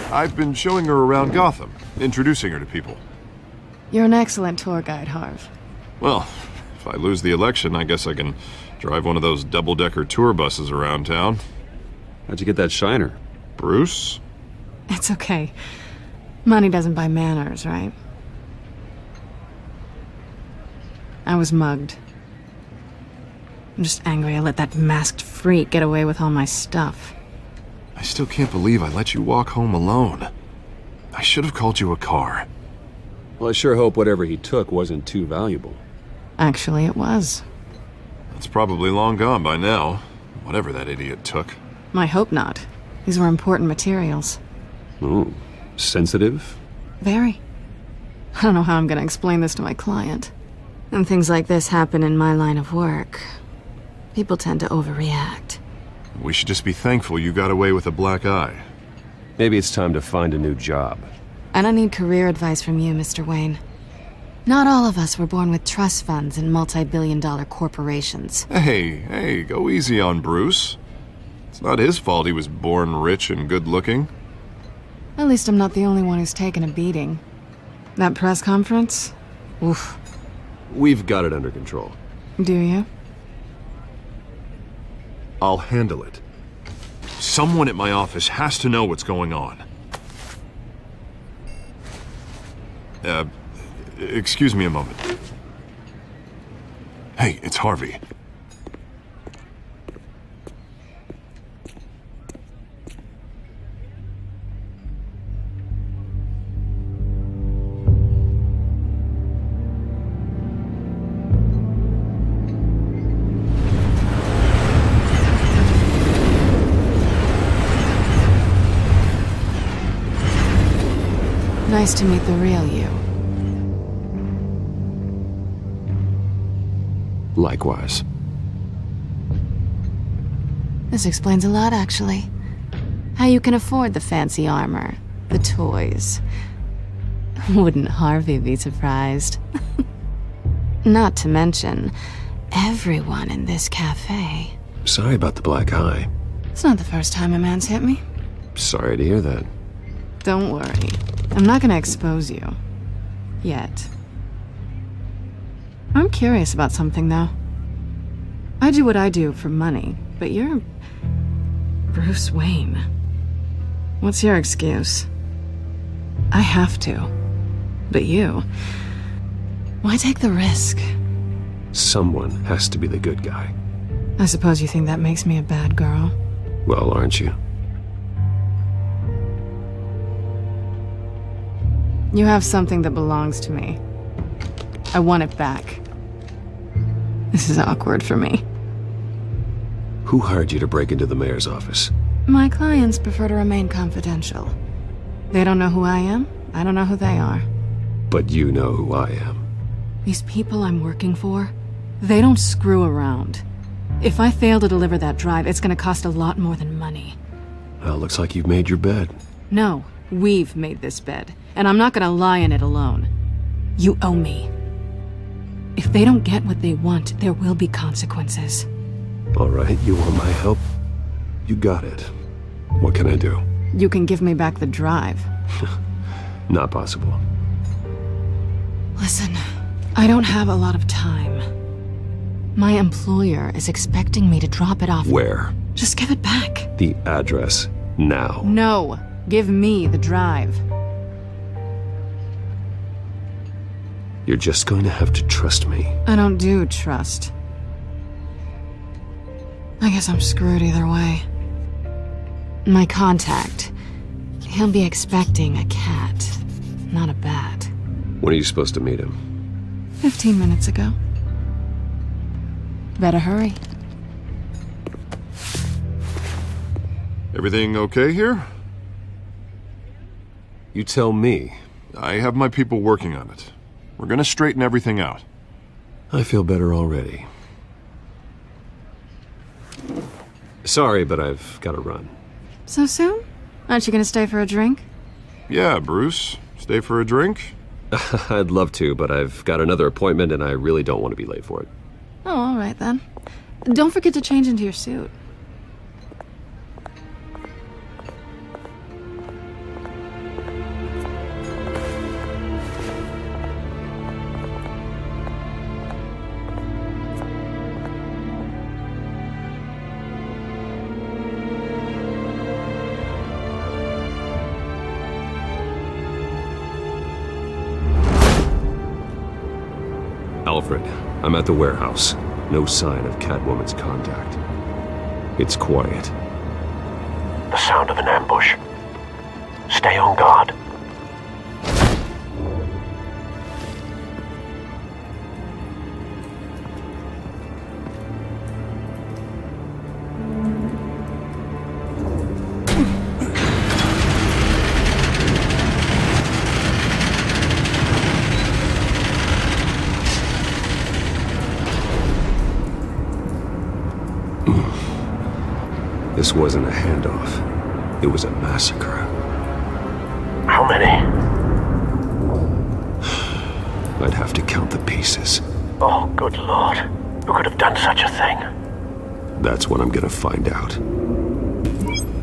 I've been showing her around Gotham, introducing her to people. You're an excellent tour guide, Harv. Well, if I lose the election, I guess I can drive one of those double-decker tour buses around town. How'd you get that shiner? Bruce? It's okay. Money doesn't buy manners, right? I was mugged. I'm just angry I let that masked freak get away with all my stuff. I still can't believe I let you walk home alone. I should have called you a car. Well, I sure hope whatever he took wasn't too valuable. Actually, it was. It's probably long gone by now, whatever that idiot took. I hope not. These were important materials. Ooh, sensitive? Very. I don't know how I'm gonna explain this to my client. When things like this happen in my line of work, people tend to overreact. We should just be thankful you got away with a black eye. Maybe it's time to find a new job. I don't need career advice from you, Mr. Wayne. Not all of us were born with trust funds and multi-billion-dollar corporations. Hey, go easy on Bruce. It's not his fault he was born rich and good-looking. At least I'm not the only one who's taken a beating. That press conference? Oof. We've got it under control. Do you? I'll handle it. Someone at my office has to know what's going on. Excuse me a moment. Hey, it's Harvey. Nice to meet the real you. Likewise. This explains a lot, actually. How you can afford the fancy armor, the toys. Wouldn't Harvey be surprised? Not to mention, everyone in this cafe. Sorry about the black eye. It's not the first time a man's hit me. Sorry to hear that. Don't worry. I'm not gonna expose you. Yet. I'm curious about something, though. I do what I do for money, but you're Bruce Wayne. What's your excuse? I have to. But you... why take the risk? Someone has to be the good guy. I suppose you think that makes me a bad girl. Well, aren't you? You have something that belongs to me. I want it back. This is awkward for me. Who hired you to break into the mayor's office? My clients prefer to remain confidential. They don't know who I am. I don't know who they are. But you know who I am. These people I'm working for, they don't screw around. If I fail to deliver that drive, it's gonna cost a lot more than money. Well, looks like you've made your bed. No, we've made this bed, and I'm not gonna lie in it alone. You owe me. If they don't get what they want, there will be consequences. All right, you want my help? You got it. What can I do? You can give me back the drive. Not possible. Listen, I don't have a lot of time. My employer is expecting me to drop it off. Where? Just give it back. The address, now. No, give me the drive. You're just going to have to trust me. I don't do trust. I guess I'm screwed either way. My contact, he'll be expecting a cat, not a bat. When are you supposed to meet him? 15 minutes ago. Better hurry. Everything okay here? You tell me. I have my people working on it. We're gonna straighten everything out. I feel better already. Sorry, but I've got to run. So soon? Aren't you gonna stay for a drink? Yeah, Bruce. Stay for a drink? I'd love to, but I've got another appointment and I really don't want to be late for it. Oh, all right then. Don't forget to change into your suit. Alfred, I'm at the warehouse. No sign of Catwoman's contact. It's quiet. The sound of an ambush. Stay on guard. This wasn't a handoff. It was a massacre. How many? I'd have to count the pieces. Oh, good lord. Who could have done such a thing? That's what I'm gonna find out.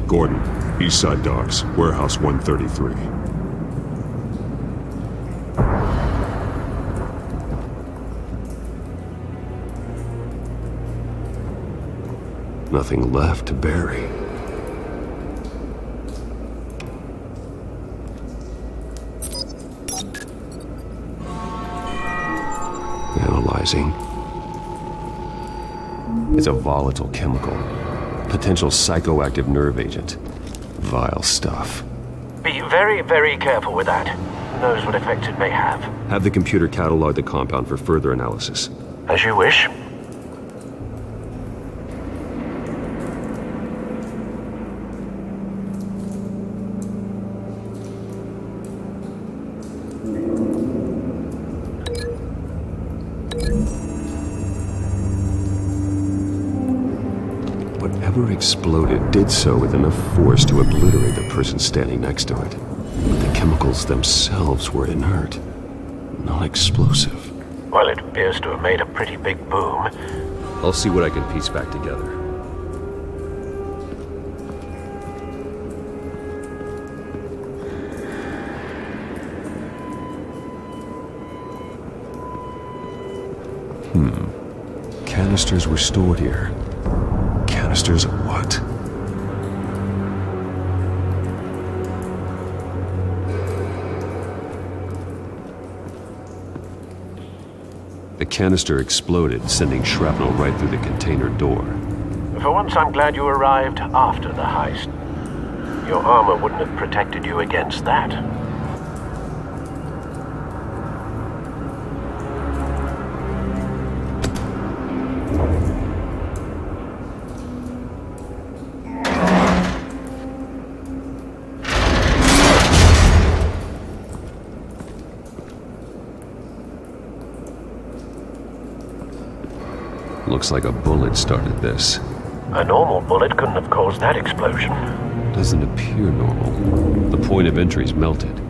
Gordon, Eastside Docks, Warehouse 133. Nothing left to bury. Analyzing. It's a volatile chemical. Potential psychoactive nerve agent. Vile stuff. Be very, very careful with that. Who knows what effects it may have. Have the computer catalog the compound for further analysis. As you wish. Whatever exploded did so with enough force to obliterate the person standing next to it. But the chemicals themselves were inert, not explosive. Well, it appears to have made a pretty big boom. I'll see what I can piece back together. Canisters were stored here. Canisters of what? The canister exploded, sending shrapnel right through the container door. For once, I'm glad you arrived after the heist. Your armor wouldn't have protected you against that. Looks like a bullet started this. A normal bullet couldn't have caused that explosion. Doesn't appear normal. The point of entry's melted.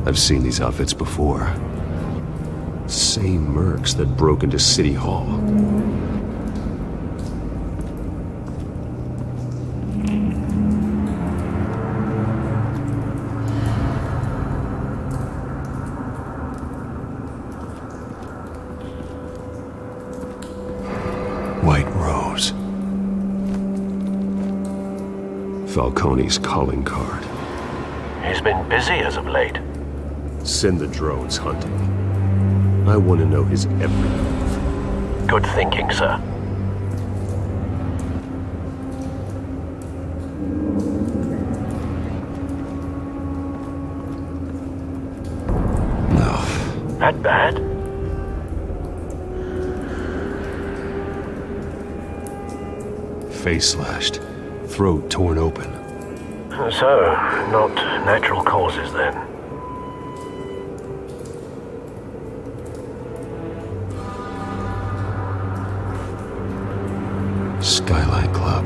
I've seen these outfits before. Same mercs that broke into City Hall. White Rose. Falcone's calling card. He's been busy as of late. Send the drones hunting. I want to know his every move. Good thinking, sir. No. That bad? Face slashed. Throat torn open. So, not natural causes then. Skyline Club.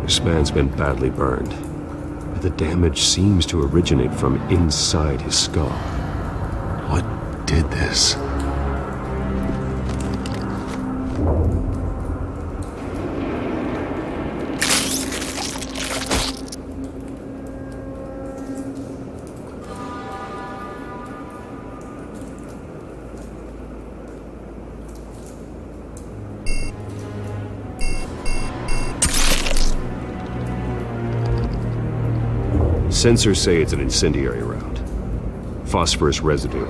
This man's been badly burned. But the damage seems to originate from inside his skull. What did this? Sensors say it's an incendiary round. Phosphorus residue.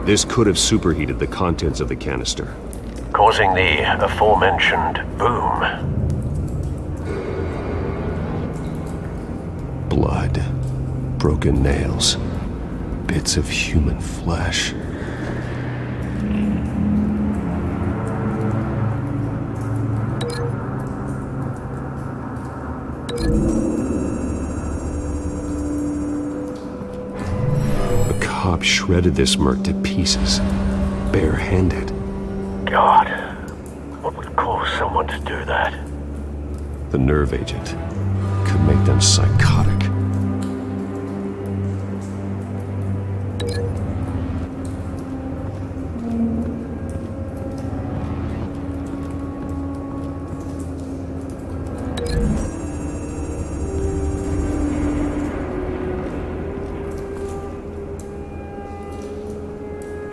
This could have superheated the contents of the canister, causing the aforementioned boom. Blood. Broken nails. Bits of human flesh. cop shredded this merc to pieces, barehanded. God, what would cause someone to do that? The nerve agent could make them psychotic.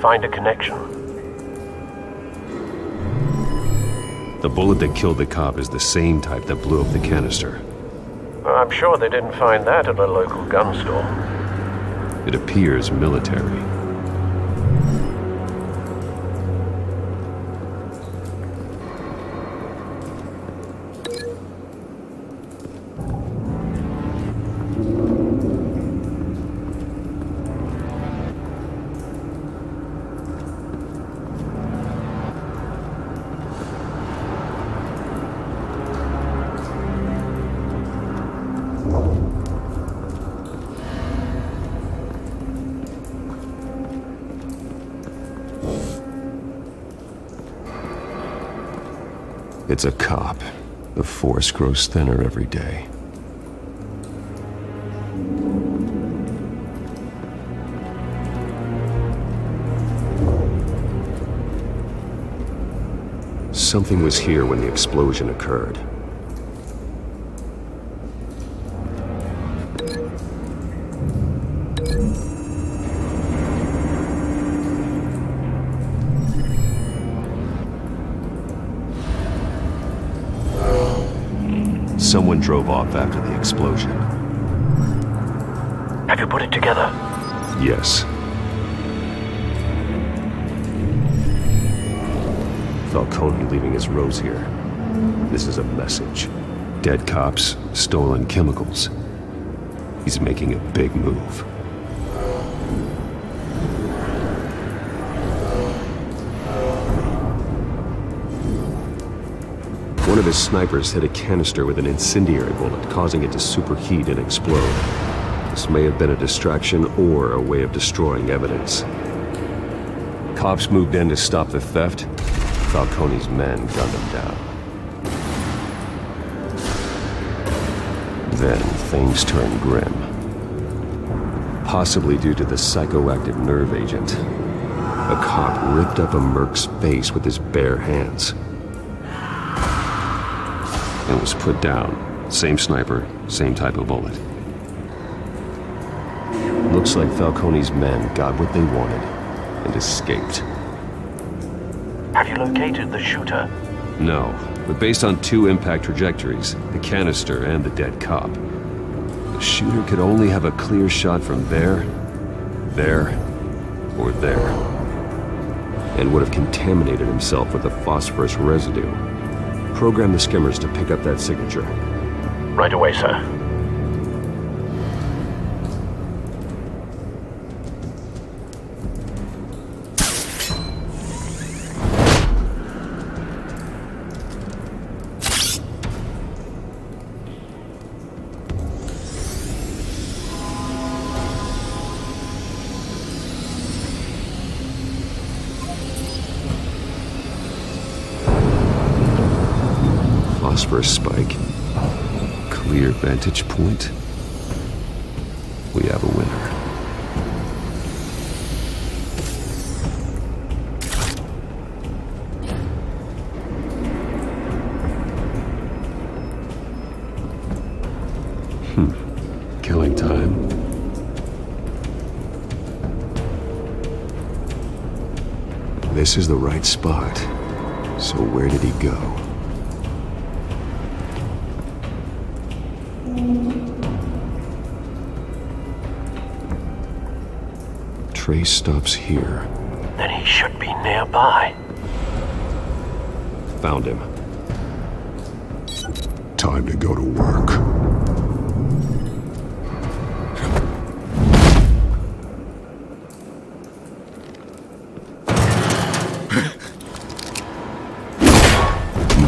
Find a connection. The bullet that killed the cop is the same type that blew up the canister. I'm sure they didn't find that at a local gun store. It appears military. It's a cop. The force grows thinner every day. Something was here when the explosion occurred. Someone drove off after the explosion. Have you put it together? Yes. Falcone leaving his rose here. This is a message. Dead cops, stolen chemicals. He's making a big move. One of his snipers hit a canister with an incendiary bullet, causing it to superheat and explode. This may have been a distraction or a way of destroying evidence. Cops moved in to stop the theft. Falcone's men gunned him down. Then things turned grim. Possibly due to the psychoactive nerve agent. A cop ripped up a merc's face with his bare hands. And was put down. Same sniper, same type of bullet. Looks like Falcone's men got what they wanted and escaped. Have you located the shooter? No, but based on two impact trajectories, the canister and the dead cop, the shooter could only have a clear shot from there, or there, and would have contaminated himself with the phosphorus residue. Program the skimmers to pick up that signature. Right away, sir. Phosphorus spike. Clear vantage point. We have a winner. Killing time. This is the right spot. So where did he go? Trace stops here. Then he should be nearby. Found him. Time to go to work.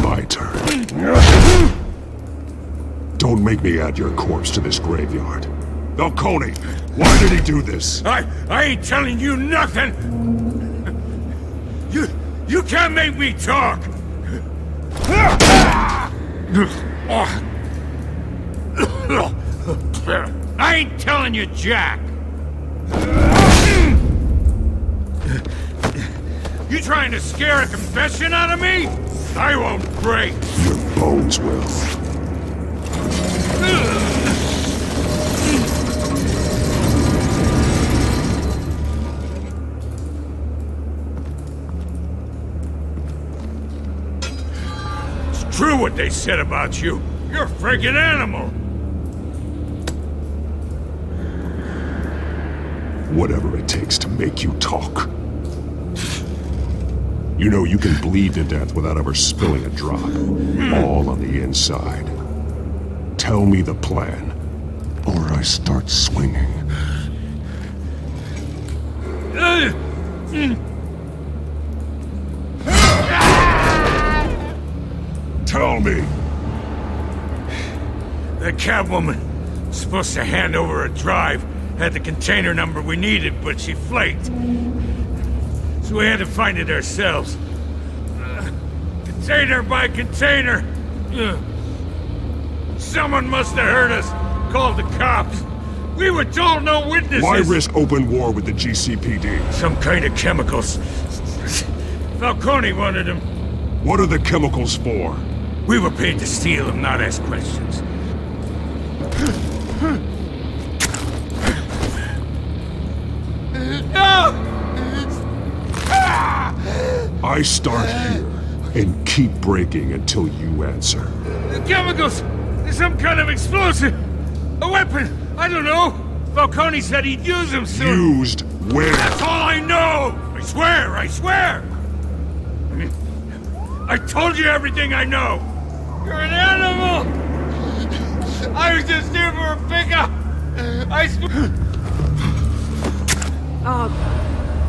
My turn. Don't make me add your corpse to this graveyard. Falcone, why did he do this? I ain't telling you nothing! You can't make me talk! I ain't telling you jack! You trying to scare a confession out of me? I won't break! Your bones will. It's true what they said about you. You're a friggin' animal! Whatever it takes to make you talk. You know you can bleed to death without ever spilling a drop. All on the inside. Tell me the plan, or I start swinging. Tell me. The Catwoman was supposed to hand over a drive, had the container number we needed, but she flaked. So we had to find it ourselves. Container by container. Someone must have heard us, called the cops. We were told no witnesses. Why risk open war with the GCPD? Some kind of chemicals. Falcone wanted them. What are the chemicals for? We were paid to steal them, not ask questions. No! I start here and keep breaking until you answer. The chemicals! Some kind of explosive! A weapon! I don't know! Falcone said he'd use them soon! Used where? That's all I know! I swear! I swear! I told you everything I know! You're an animal! I was just here for a pickup!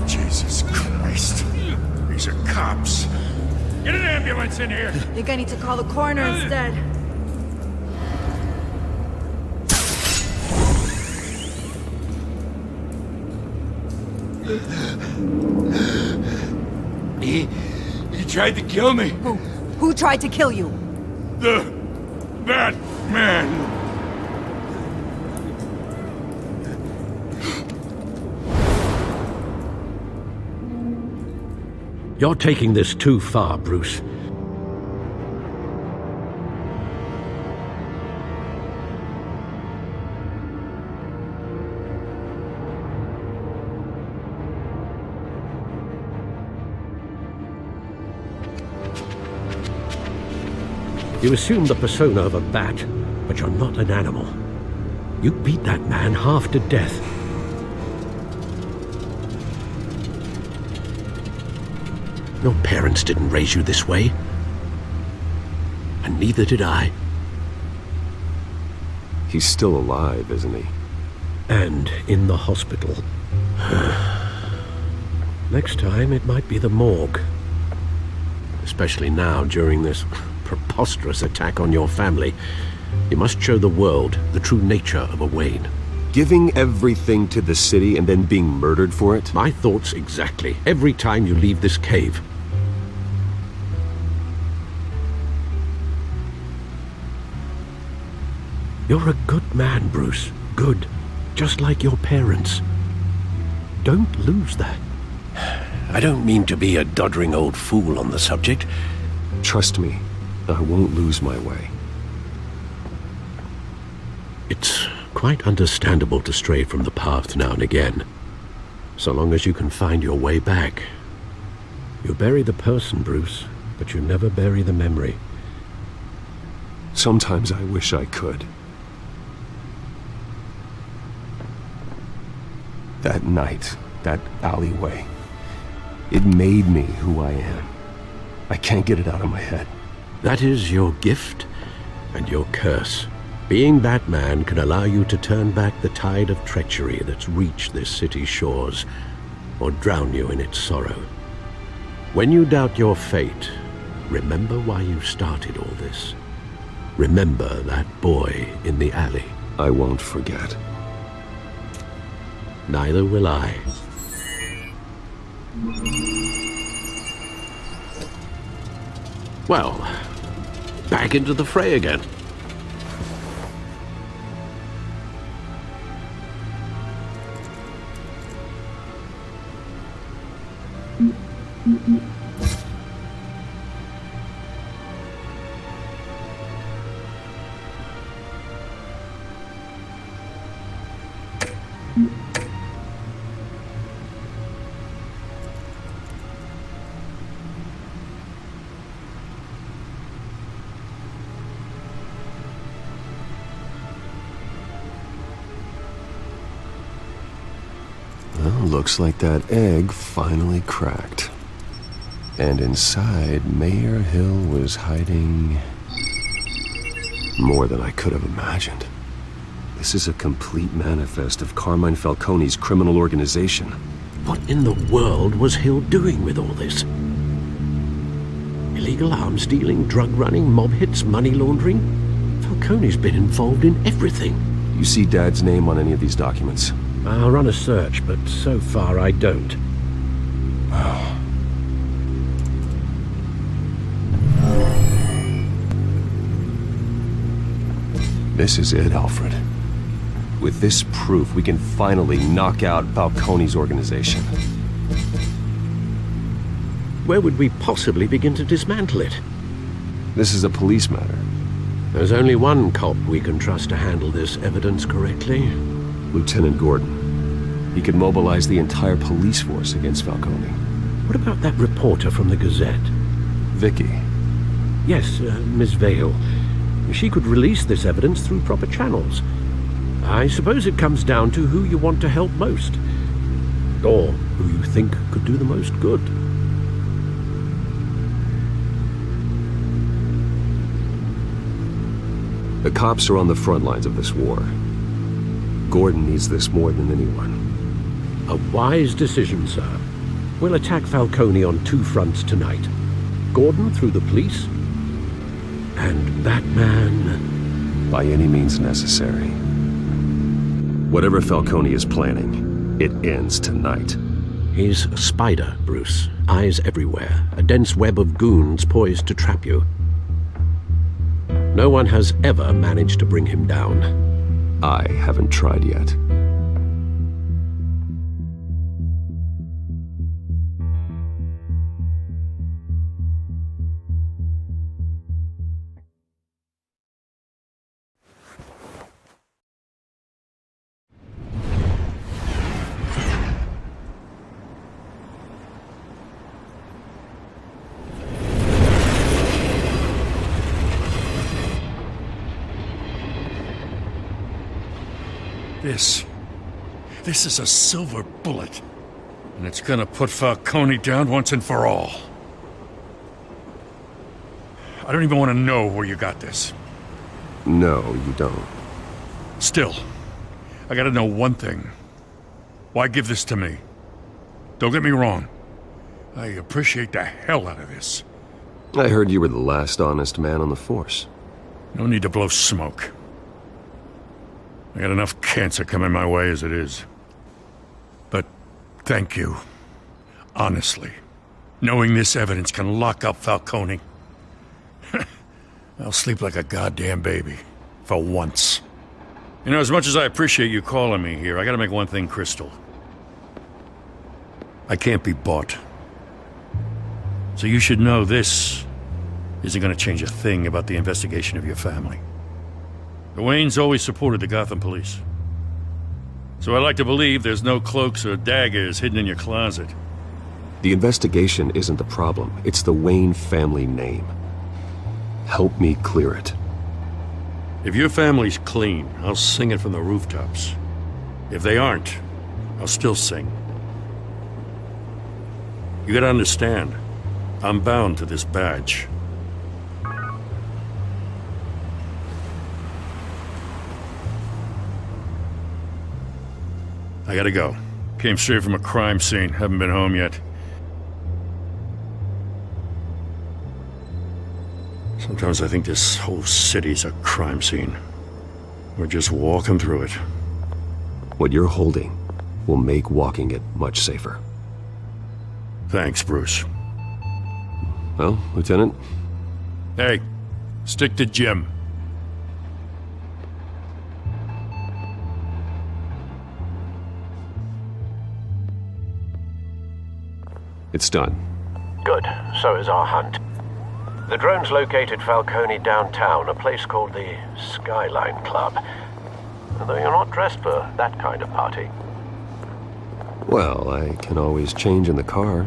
Jesus Christ. These are cops. Get an ambulance in here! I think I need to call the coroner instead. He tried to kill me. Who tried to kill you? The Batman. You're taking this too far, Bruce. You assume the persona of a bat, but you're not an animal. You beat that man half to death. Your parents didn't raise you this way. And neither did I. He's still alive, isn't he? And in the hospital. Next time, it might be the morgue. Especially now, during this preposterous attack on your family. You must show the world the true nature of a Wayne. Giving everything to the city and then being murdered for it? My thoughts exactly. Every time you leave this cave. You're a good man, Bruce. Good. Just like your parents. Don't lose that. I don't mean to be a doddering old fool on the subject. Trust me, I won't lose my way. It's quite understandable to stray from the path now and again. So long as you can find your way back. You bury the person, Bruce, but you never bury the memory. Sometimes I wish I could. That night, that alleyway, it made me who I am. I can't get it out of my head. That is your gift and your curse. Being Batman can allow you to turn back the tide of treachery that's reached this city's shores, or drown you in its sorrow. When you doubt your fate, remember why you started all this. Remember that boy in the alley. I won't forget. Neither will I. Well, back into the fray again. Looks like that egg finally cracked. And inside, Mayor Hill was hiding more than I could have imagined. This is a complete manifest of Carmine Falcone's criminal organization. What in the world was Hill doing with all this? Illegal arms dealing, drug running, mob hits, money laundering? Falcone's been involved in everything. You see Dad's name on any of these documents? I'll run a search, but so far I don't. This is it, Alfred. With this proof, we can finally knock out Falcone's organization. Where would we possibly begin to dismantle it? This is a police matter. There's only one cop we can trust to handle this evidence correctly. Lieutenant Gordon. He could mobilize the entire police force against Falcone. What about that reporter from the Gazette? Vicky. Yes, Miss Vale. She could release this evidence through proper channels. I suppose it comes down to who you want to help most. Or who you think could do the most good. The cops are on the front lines of this war. Gordon needs this more than anyone. A wise decision, sir. We'll attack Falcone on two fronts tonight. Gordon through the police, and Batman... by any means necessary. Whatever Falcone is planning, it ends tonight. He's a spider, Bruce. Eyes everywhere. A dense web of goons poised to trap you. No one has ever managed to bring him down. I haven't tried yet. This is a silver bullet. And it's gonna put Falcone down once and for all. I don't even want to know where you got this. No, you don't. Still, I gotta know one thing. Why give this to me? Don't get me wrong. I appreciate the hell out of this. I heard you were the last honest man on the force. No need to blow smoke. I got enough cancer coming my way as it is. But thank you. Honestly. Knowing this evidence can lock up Falcone. I'll sleep like a goddamn baby. For once. You know, as much as I appreciate you calling me here, I gotta make one thing crystal. I can't be bought. So you should know this isn't gonna change a thing about the investigation of your family. The Waynes always supported the Gotham police. So I like to believe there's no cloaks or daggers hidden in your closet. The investigation isn't the problem. It's the Wayne family name. Help me clear it. If your family's clean, I'll sing it from the rooftops. If they aren't, I'll still sing. You gotta understand, I'm bound to this badge. I gotta go. Came straight from a crime scene. Haven't been home yet. Sometimes I think this whole city's a crime scene. We're just walking through it. What you're holding will make walking it much safer. Thanks, Bruce. Well, Lieutenant? Hey, stick to Jim. It's done. Good. So is our hunt. The drones located Falcone downtown, a place called the Skyline Club. Although you're not dressed for that kind of party. Well, I can always change in the car.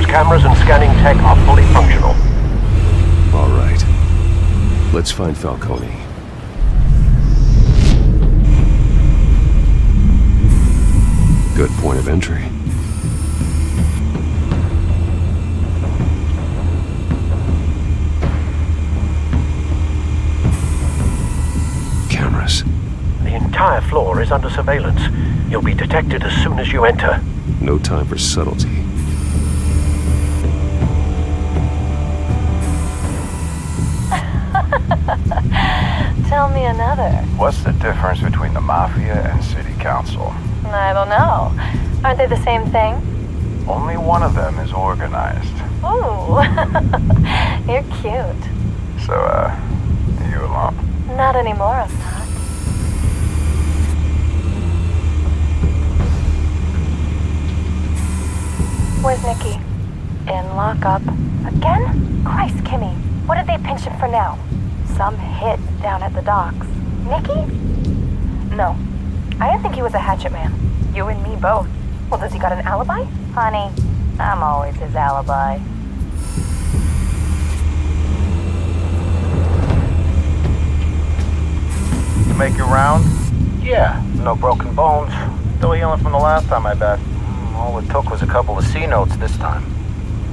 Cameras and scanning tech are fully functional. All right. Let's find Falcone. Good point of entry. Cameras. The entire floor is under surveillance. You'll be detected as soon as you enter. No time for subtlety. Tell me another. What's the difference between the Mafia and City Council? I don't know. Aren't they the same thing? Only one of them is organized. Ooh. You're cute. So, are you alone? Not anymore, I'm not. Where's Nikki? In lockup. Again? Christ, Kimmy. What did they pinch him for now? Some hit down at the docks. Nikki? No. I didn't think he was a hatchet man. You and me both. Well, does he got an alibi? Honey, I'm always his alibi. You make your round? Yeah, no broken bones. Still healing from the last time, I bet. All it took was a couple of C notes this time.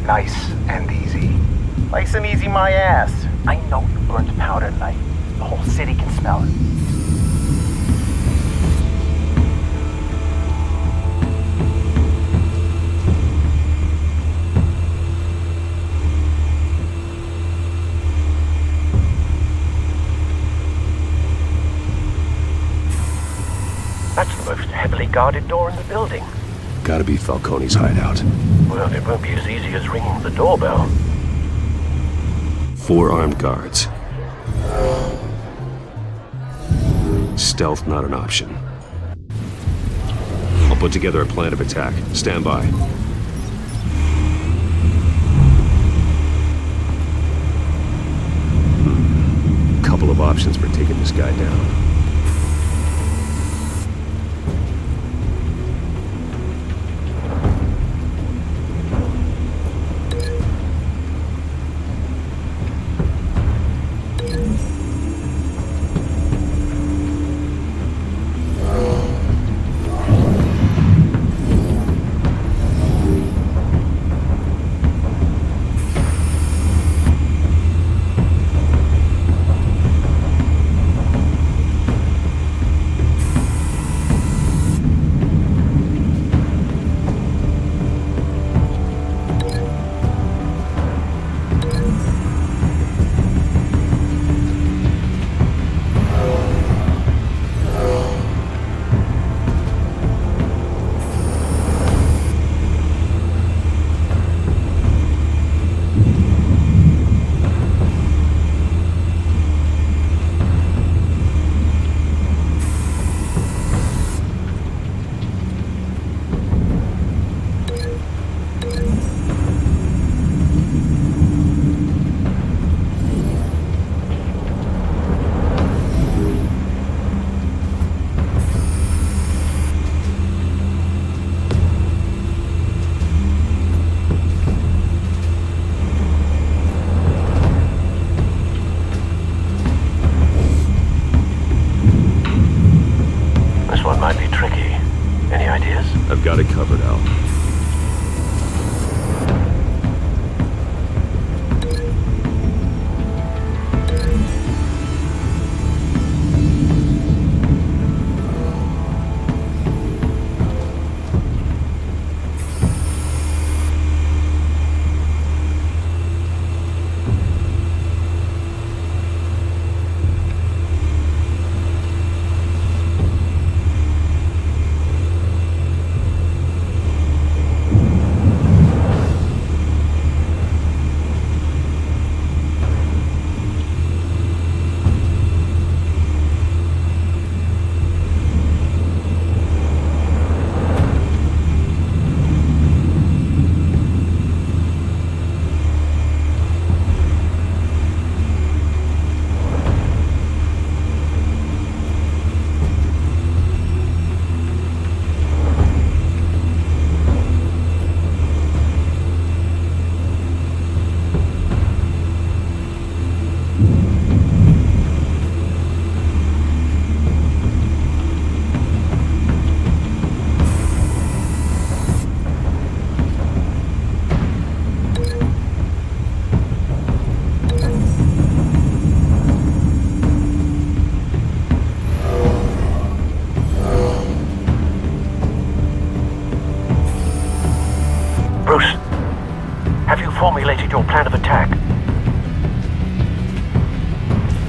Nice and easy. Nice and easy, my ass. I know you burned powder tonight. The whole city can smell it. That's the most heavily guarded door in the building. Gotta be Falcone's hideout. Well, it won't be as easy as ringing the doorbell. 4 armed guards. Stealth not an option. I'll put together a plan of attack. Stand by. Couple of options for taking this guy down.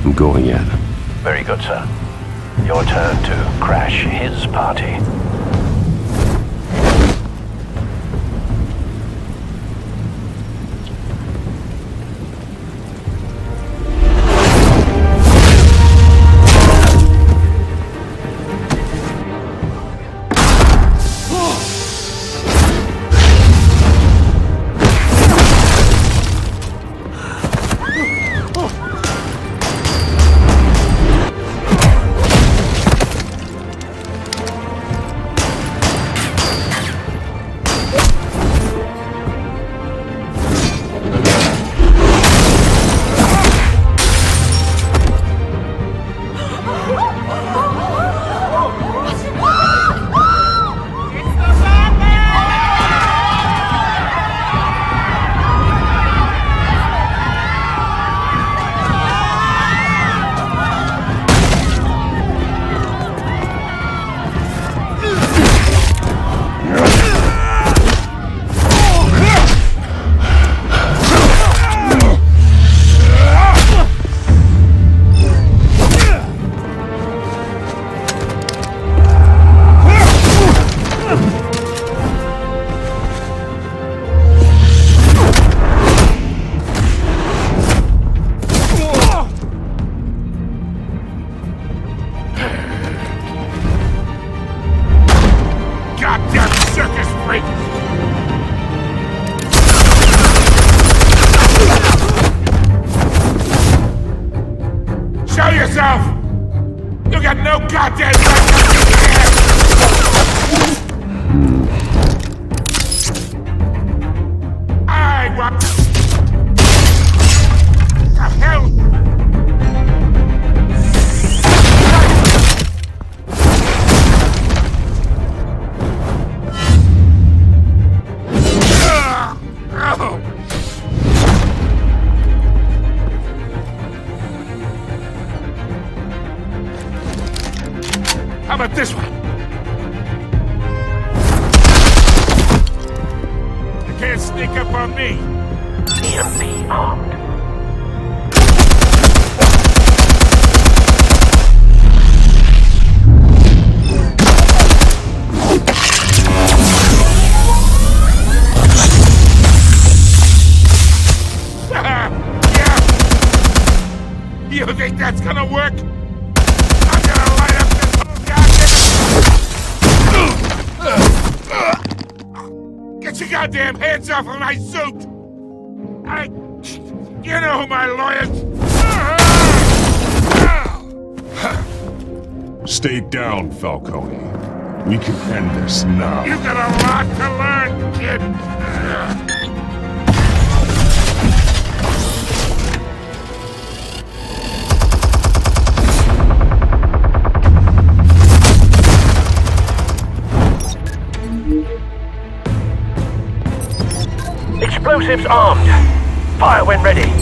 I'm going in. Very good, sir. Your turn to crash his party. This one. You can't sneak up on me. EMP armed. Yeah. You think that's gonna work? I'm gonna light up this whole goddamn... Get your goddamn hands off of my suit! You know who my lawyers... Stay down, Falcone. We can end this now. You got a lot to learn, kid. Explosives armed. Fire when ready.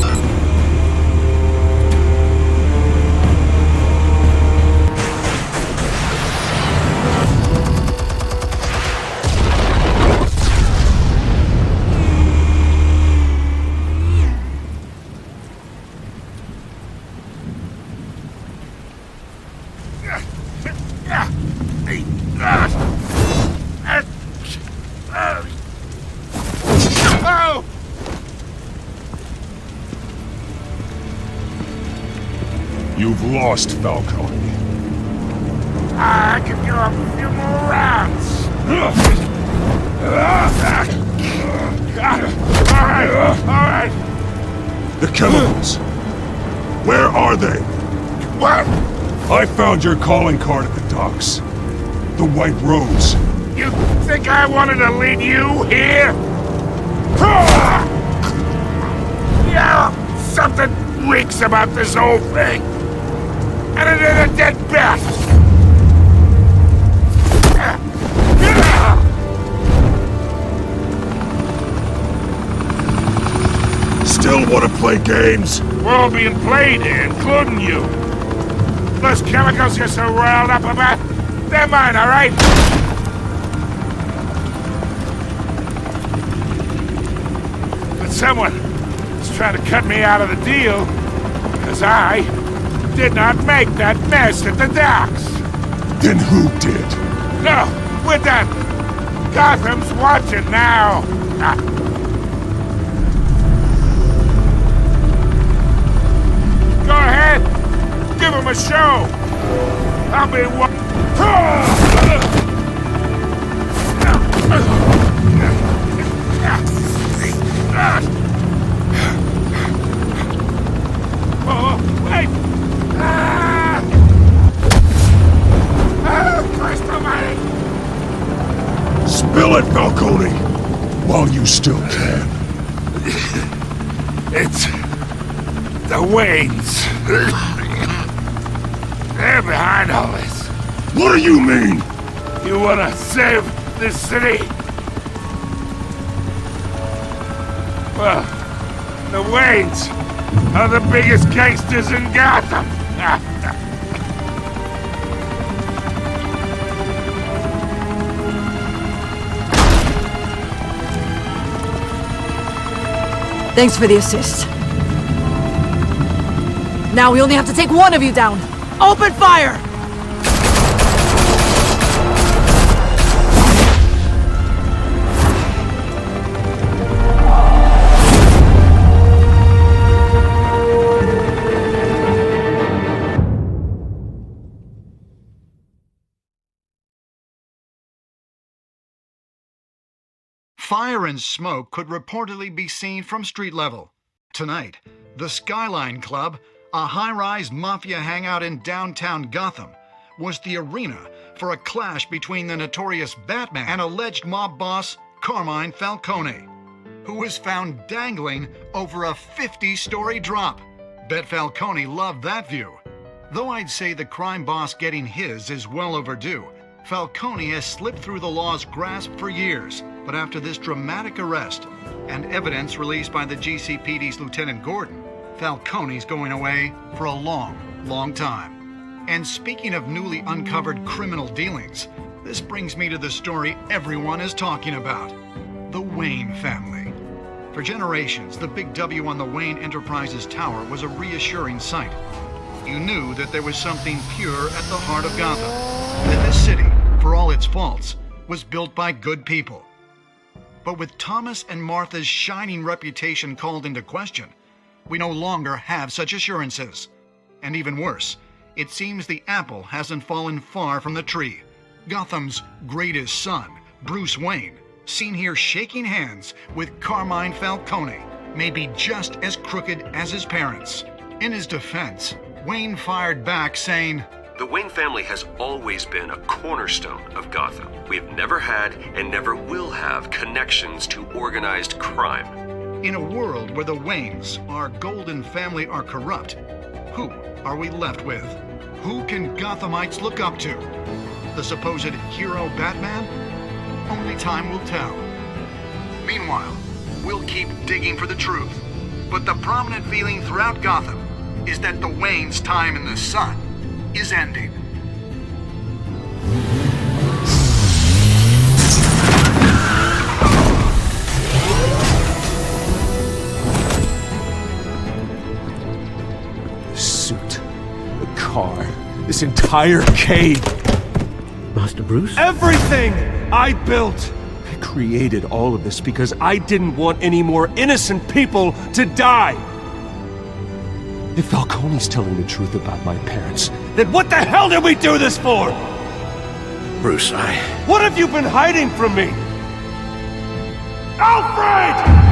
You've lost, Falcone. I can do a few more rounds. All right. The chemicals. Where are they? What? I found your calling card at the docks. The White Rose. You think I wanted to lead you here? Yeah, something reeks about this whole thing. And it is a dead bat! Still want to play games? We're all being played here, including you. Those chemicals you're so riled up about, they're mine, all right? But someone is trying to cut me out of the deal, because I did not make that mess at the docks. Then who did? No, we're done. Gotham's watching now. Go ahead. Give him a show. I'll be Oh, wait! Christ almighty! Spill it, Falcone! While you still can. It's the Waynes. They're behind all this. What do you mean? You wanna save this city? Well, the Waynes are the biggest gangsters in Gotham. Thanks for the assist. Now we only have to take one of you down. Open fire! Fire and smoke could reportedly be seen from street level. Tonight, the Skyline Club, a high-rise mafia hangout in downtown Gotham, was the arena for a clash between the notorious Batman and alleged mob boss Carmine Falcone, who was found dangling over a 50-story drop. Bet Falcone loved that view. Though I'd say the crime boss getting his is well overdue, Falcone has slipped through the law's grasp for years. But after this dramatic arrest and evidence released by the GCPD's Lieutenant Gordon, Falcone's going away for a long, long time. And speaking of newly uncovered criminal dealings, this brings me to the story everyone is talking about: the Wayne family. For generations, the big W on the Wayne Enterprises Tower was a reassuring sight. You knew that there was something pure at the heart of Gotham, that this city, for all its faults, was built by good people. But with Thomas and Martha's shining reputation called into question, we no longer have such assurances. And even worse, it seems the apple hasn't fallen far from the tree. Gotham's greatest son, Bruce Wayne, seen here shaking hands with Carmine Falcone, may be just as crooked as his parents. In his defense, Wayne fired back saying, "The Wayne family has always been a cornerstone of Gotham. We have never had and never will have connections to organized crime." In a world where the Waynes, our golden family, are corrupt, who are we left with? Who can Gothamites look up to? The supposed hero Batman? Only time will tell. Meanwhile, we'll keep digging for the truth. But the prominent feeling throughout Gotham is that the Waynes' time in the sun is ending. The suit, the car, this entire cave. Master Bruce? Everything I built! I created all of this because I didn't want any more innocent people to die! If Falcone's telling the truth about my parents, then what the hell did we do this for? Bruce, What have you been hiding from me? Alfred!